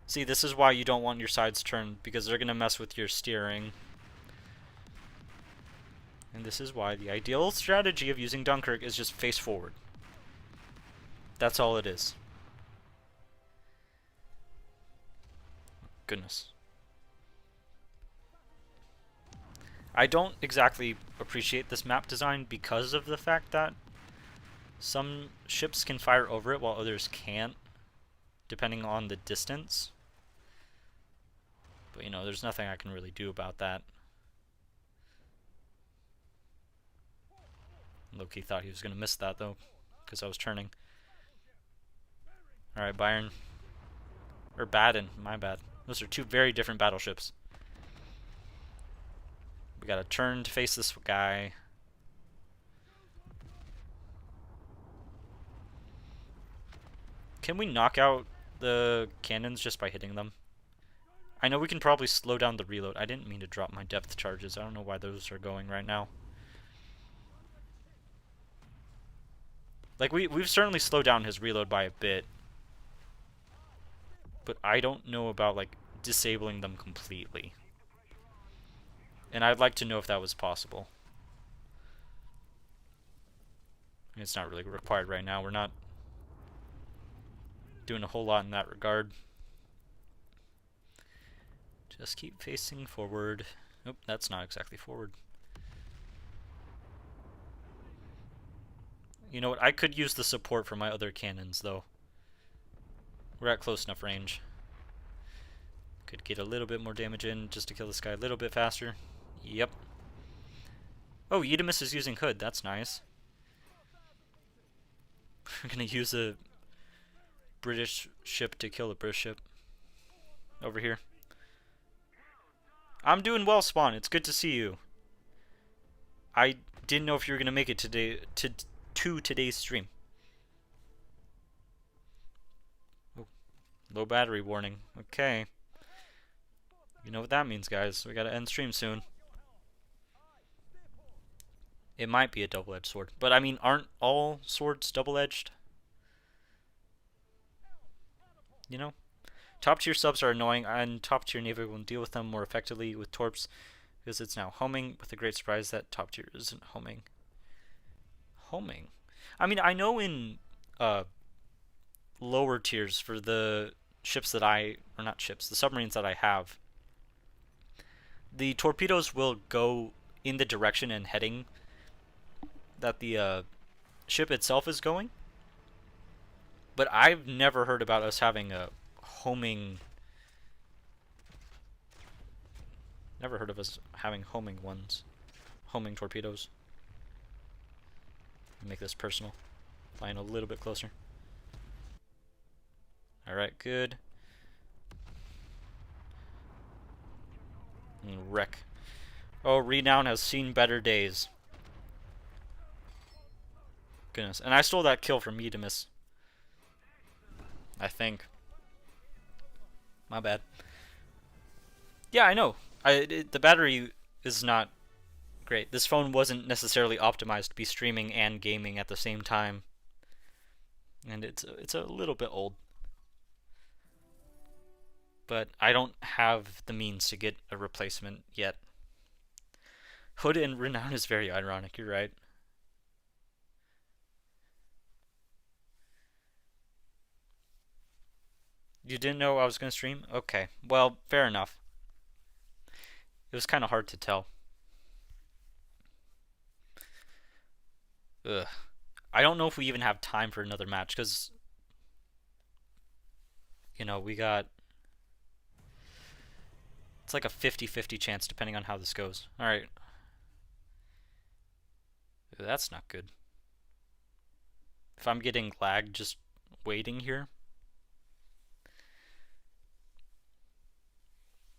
See, this is why you don't want your sides turned, because they're going to mess with your steering. And this is why the ideal strategy of using Dunkirk is just face forward. That's all it is. Goodness. I don't exactly appreciate this map design because of the fact that some ships can fire over it while others can't, depending on the distance. But you know, there's nothing I can really do about that. Loki thought he was going to miss that though, because I was turning. Alright, Bayern. Or Baden, my bad. Those are two very different battleships. We gotta turn to face this guy. Can we knock out the cannons just by hitting them? I know we can probably slow down the reload. I didn't mean to drop my depth charges. I don't know why those are going right now. Like, we've certainly slowed down his reload by a bit. But I don't know about, like, disabling them completely. And I'd like to know if that was possible. It's not really required right now. We're not doing a whole lot in that regard. Just keep facing forward. Nope, that's not exactly forward. You know what? I could use the support for my other cannons, though. We're at close enough range. Could get a little bit more damage in just to kill this guy a little bit faster. Yep. Oh, Eudemus is using Hood. That's nice. We're gonna use a British ship to kill a British ship. Over here. I'm doing well, Spawn. It's good to see you. I didn't know if you were gonna make it today to today's stream. Oh, low battery warning. Okay. You know what that means, guys. We gotta end stream soon. It might be a double-edged sword. But, I mean, aren't all swords double-edged? You know? Top-tier subs are annoying, and top-tier navy will deal with them more effectively with torps. because it's now homing with a great surprise that top tier isn't homing. Homing? I mean, I know in lower tiers for the ships that or not ships, the submarines that I have, the torpedoes will go in the direction and heading that the ship itself is going. But I've never heard about us having a homing. Never heard of us having homing ones. Homing torpedoes. Make this personal. Flying a little bit closer. Alright, good. And wreck. Oh, Renown has seen better days. Goodness. And I stole that kill from Medimus. I think. My bad. Yeah, I know. The battery is not great. This phone wasn't necessarily optimized to be streaming and gaming at the same time. And it's a little bit old. But I don't have the means to get a replacement yet. Hood and Renown is very ironic, you're right. You didn't know I was going to stream? Okay, well, fair enough. It was kind of hard to tell. Ugh. I don't know if we even have time for another match, because, you know, we got... It's like a 50-50 chance depending on how this goes. Alright. That's not good. If I'm getting lagged just waiting here,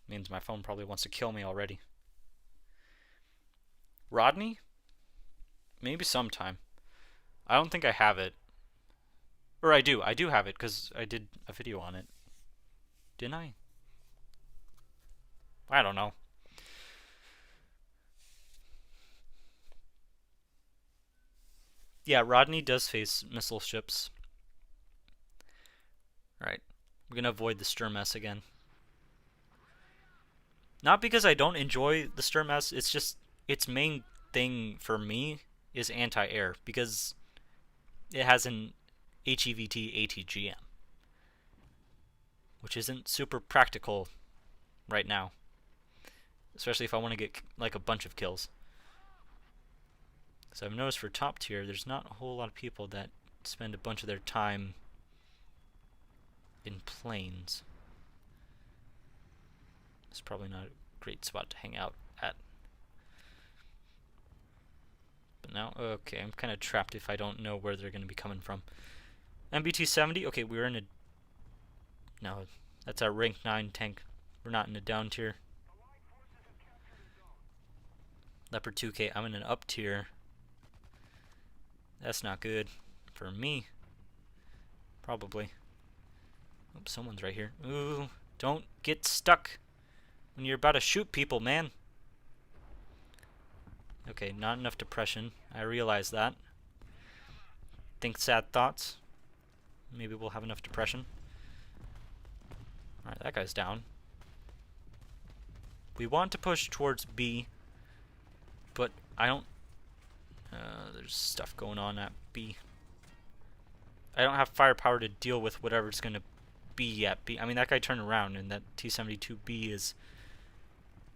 means my phone probably wants to kill me already. Rodney? Maybe sometime. I don't think I have it. Or I do have it because I did a video on it. Didn't I? I don't know. Yeah, Rodney does face missile ships. Alright. We're gonna avoid the Sturm S again. Not because I don't enjoy the Sturm S, it's just its main thing for me is anti-air because it has an HEVT ATGM, which isn't super practical right now, especially if I want to get like a bunch of kills. So I've noticed for top tier, there's not a whole lot of people that spend a bunch of their time in planes. It's probably not a great spot to hang out at. But now, okay, I'm kind of trapped if I don't know where they're going to be coming from. MBT 70, okay, we're in a... No, that's our rank 9 tank. We're not in a down tier. Leopard 2K, I'm in an up tier. That's not good for me. Probably. Oops, someone's right here. Ooh, don't get stuck when you're about to shoot people, man. Okay, not enough depression. I realize that. Think sad thoughts. Maybe we'll have enough depression. Alright, that guy's down. We want to push towards B, but I don't... there's stuff going on at B. I don't have firepower to deal with whatever it's going to be at B. I mean, that guy turned around, and that T-72B is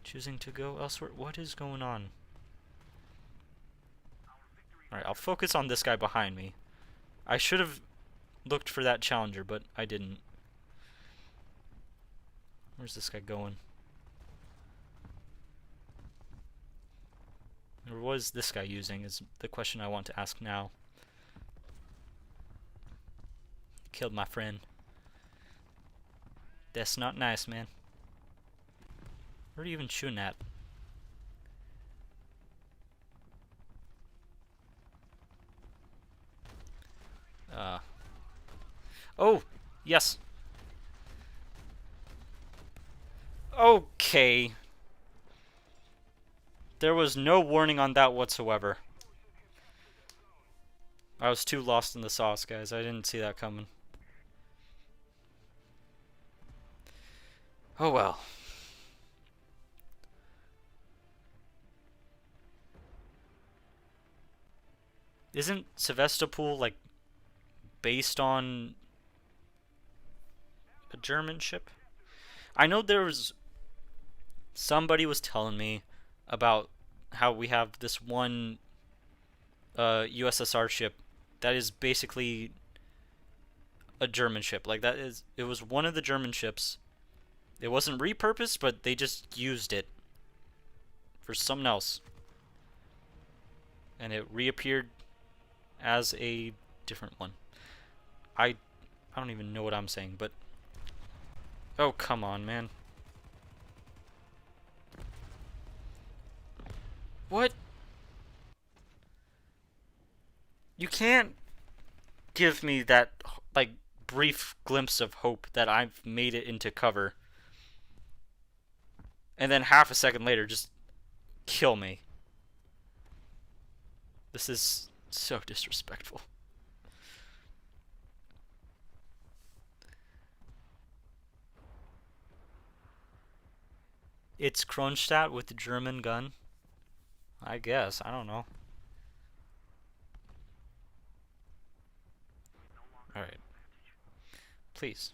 choosing to go elsewhere. What is going on? Alright, I'll focus on this guy behind me. I should have looked for that Challenger, but I didn't. Where's this guy going? Or what is this guy using is the question I want to ask now. Killed my friend. That's not nice, man. Where are you even shooting at? Oh, yes. Okay. There was no warning on that whatsoever. I was too lost in the sauce, guys. I didn't see that coming. Oh well. Isn't Sevastopol, like, based on a German ship? I know there was... Somebody was telling me about how we have this one USSR ship that is basically a German ship. Like, that is... It was one of the German ships. It wasn't repurposed, but they just used it for something else. And it reappeared as a different one. I don't even know what I'm saying, but... Oh, come on, man. What? You can't give me that, like, brief glimpse of hope that I've made it into cover. And then half a second later, just kill me. This is so disrespectful. It's Kronstadt with the German gun? I guess. I don't know. Alright. Please.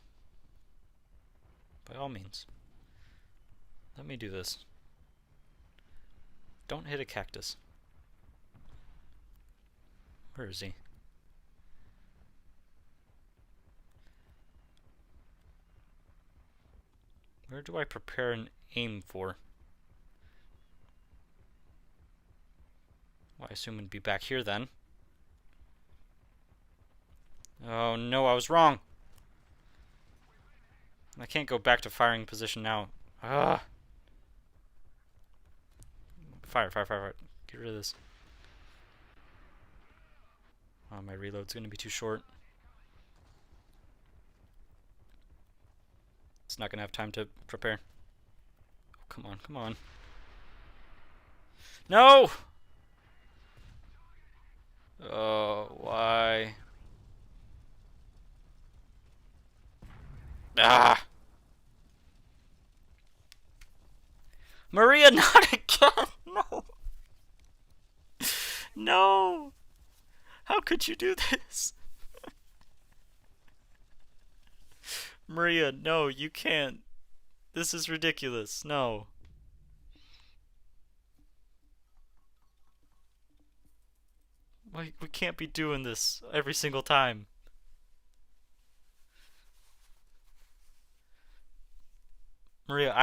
By all means. Let me do this. Don't hit a cactus. Where is he? Where do I prepare and aim for? Well, I assume it'd be back here then. Oh no, I was wrong! I can't go back to firing position now. Ah! Fire, fire, fire, fire. Get rid of this. Oh, my reload's gonna be too short. It's not gonna have time to prepare. Oh, come on, come on. No! Oh, why? Ah! Maria, not again! No! No! How could you do this? Maria, no, you can't. This is ridiculous. No. We can't be doing this every single time. Maria,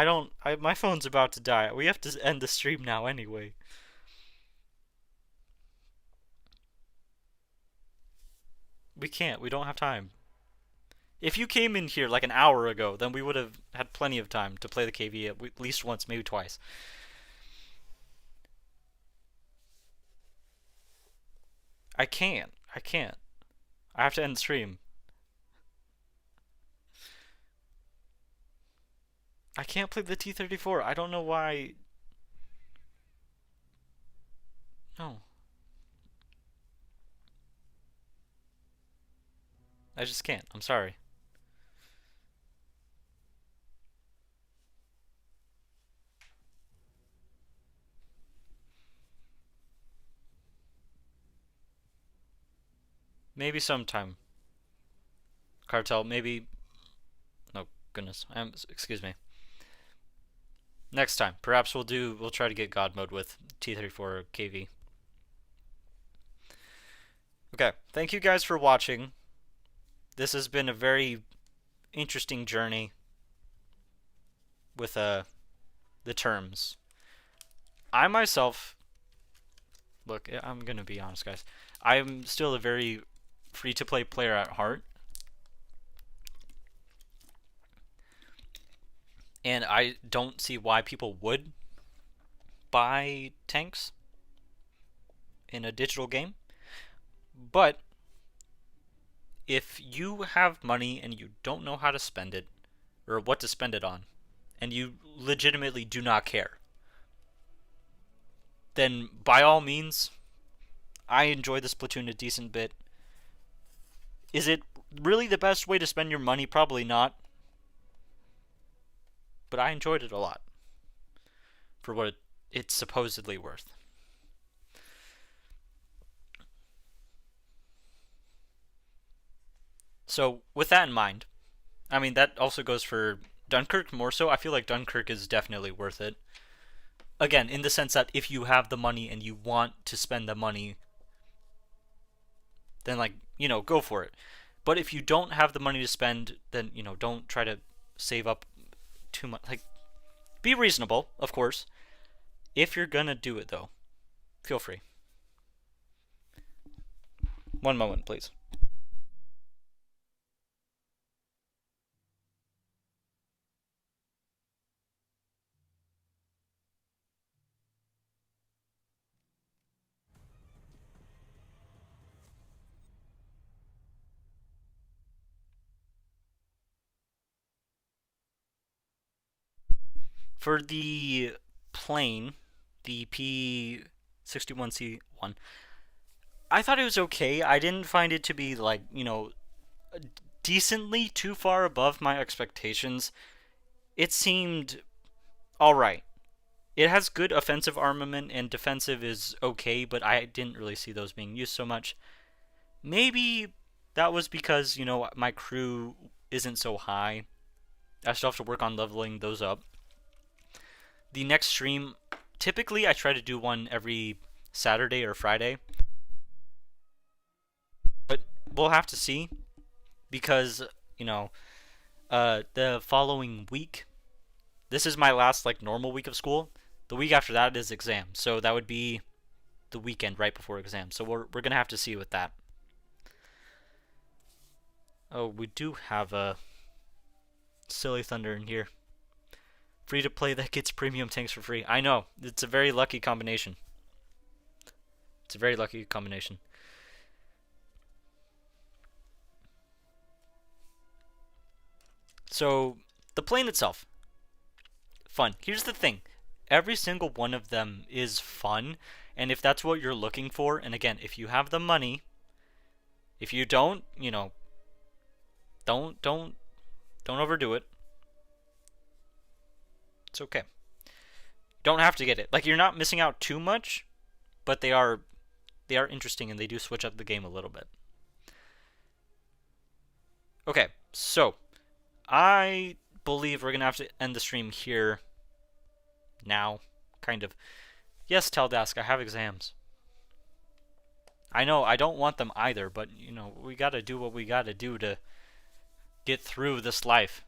my phone's about to die. We have to end the stream now anyway. We can't. We don't have time. If you came in here like an hour ago, then we would have had plenty of time to play the KV at least once, maybe twice. I can't. I can't. I have to end the stream. I can't play the T-34. I don't know why. No. I just can't. I'm sorry. Maybe sometime. Cartel, maybe... No, goodness. Excuse me. Next time. Perhaps we'll try to get God mode with T-34 KV. Okay, thank you guys for watching. This has been a very interesting journey with the terms. I myself... Look, I'm gonna be honest, guys. I'm still a very free-to-play player at heart. And I don't see why people would buy tanks in a digital game. But if you have money and you don't know how to spend it, or what to spend it on, and you legitimately do not care, then by all means, I enjoy the Splatoon a decent bit. Is it really the best way to spend your money? Probably not. But I enjoyed it a lot for what it's supposedly worth. So with that in mind, I mean that also goes for Dunkirk more so. I feel like Dunkirk is definitely worth it. Again, in the sense that if you have the money and you want to spend the money, then like, go for it. But if you don't have the money to spend, then, don't try to save up too much. Like, be reasonable, of course. If you're gonna do it though, feel free. One moment, please. For the plane, the P61C1, I thought it was okay. I didn't find it to be like, decently too far above my expectations. It seemed alright. It has good offensive armament and defensive is okay, but I didn't really see those being used so much. Maybe that was because, my crew isn't so high. I still have to work on leveling those up. The next stream, typically I try to do one every Saturday or Friday. But we'll have to see because, the following week, this is my last like normal week of school. The week after that is exam. So that would be the weekend right before exam. So we're going to have to see with that. Oh, we do have a Silly Thunder in here. Free to play that gets premium tanks for free. I know. It's a very lucky combination. It's a very lucky combination. So, the plane itself. Fun. Here's the thing. Every single one of them is fun. And if that's what you're looking for, and again, if you have the money, if you don't, don't overdo it. It's okay. Don't have to get it. Like, you're not missing out too much, but they are interesting and they do switch up the game a little bit. Okay, so I believe we're gonna have to end the stream here now, kind of. Yes, Teldask, I have exams. I know, I don't want them either, but, we gotta do what we gotta do to get through this life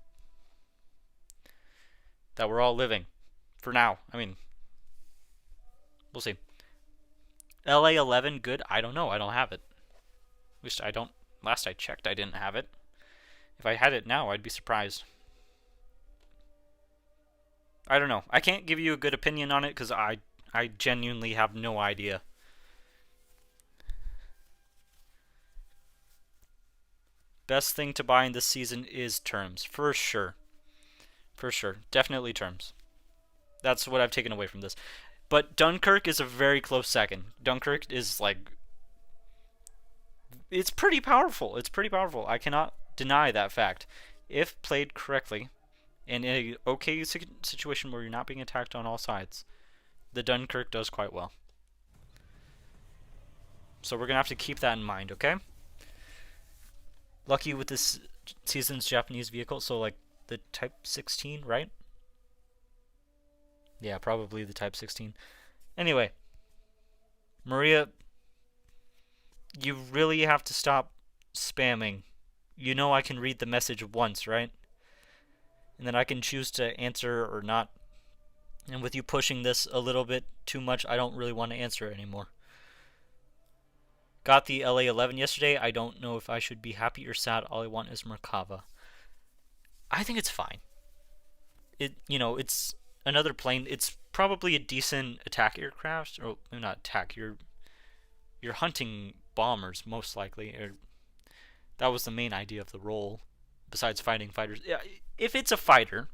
that we're all living. For now. I mean, we'll see. LA11, good? I don't know. I don't have it. At least I don't. Last I checked, I didn't have it. If I had it now, I'd be surprised. I don't know. I can't give you a good opinion on it because I genuinely have no idea. Best thing to buy in this season is terms. For sure. For sure. Definitely terms. That's what I've taken away from this. But Dunkirk is a very close second. Dunkirk is like... It's pretty powerful. It's pretty powerful. I cannot deny that fact. If played correctly, and in an okay situation where you're not being attacked on all sides, the Dunkirk does quite well. So we're going to have to keep that in mind, okay? Lucky with this season's Japanese vehicle, so like the Type 16, right? Yeah, probably the Type 16. Anyway, Maria, you really have to stop spamming. You know I can read the message once, right? And then I can choose to answer or not. And with you pushing this a little bit too much, I don't really want to answer it anymore. Got the LA11 yesterday. I don't know if I should be happy or sad. All I want is Merkava. I think it's fine. It's another plane. It's probably a decent attack aircraft, or not attack. You're hunting bombers most likely. Or that was the main idea of the role, besides fighting fighters. Yeah, if it's a fighter,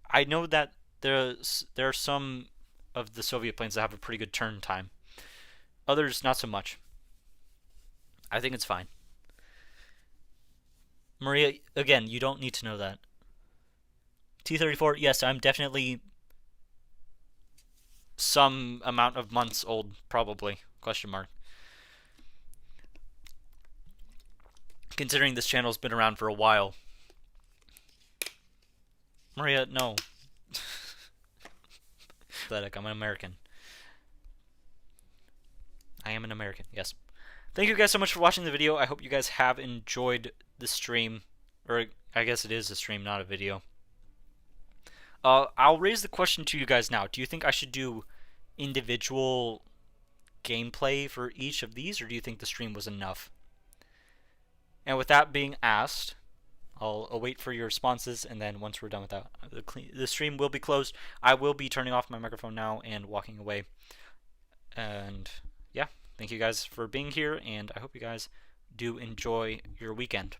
I know that there are some of the Soviet planes that have a pretty good turn time. Others, not so much. I think it's fine. Maria, again, you don't need to know that. T-34, yes, I'm definitely some amount of months old, probably. Question mark. considering this channel's been around for a while. Maria, no. I'm an American. I am an American, yes. Thank you guys so much for watching the video. I hope you guys have enjoyed the stream. Or, I guess it is a stream, not a video. I'll raise the question to you guys now. Do you think I should do individual gameplay for each of these, or do you think the stream was enough? And with that being asked, I'll await for your responses, and then once we're done with that, the stream will be closed. I will be turning off my microphone now and walking away. And yeah, thank you guys for being here, and I hope you guys do enjoy your weekend.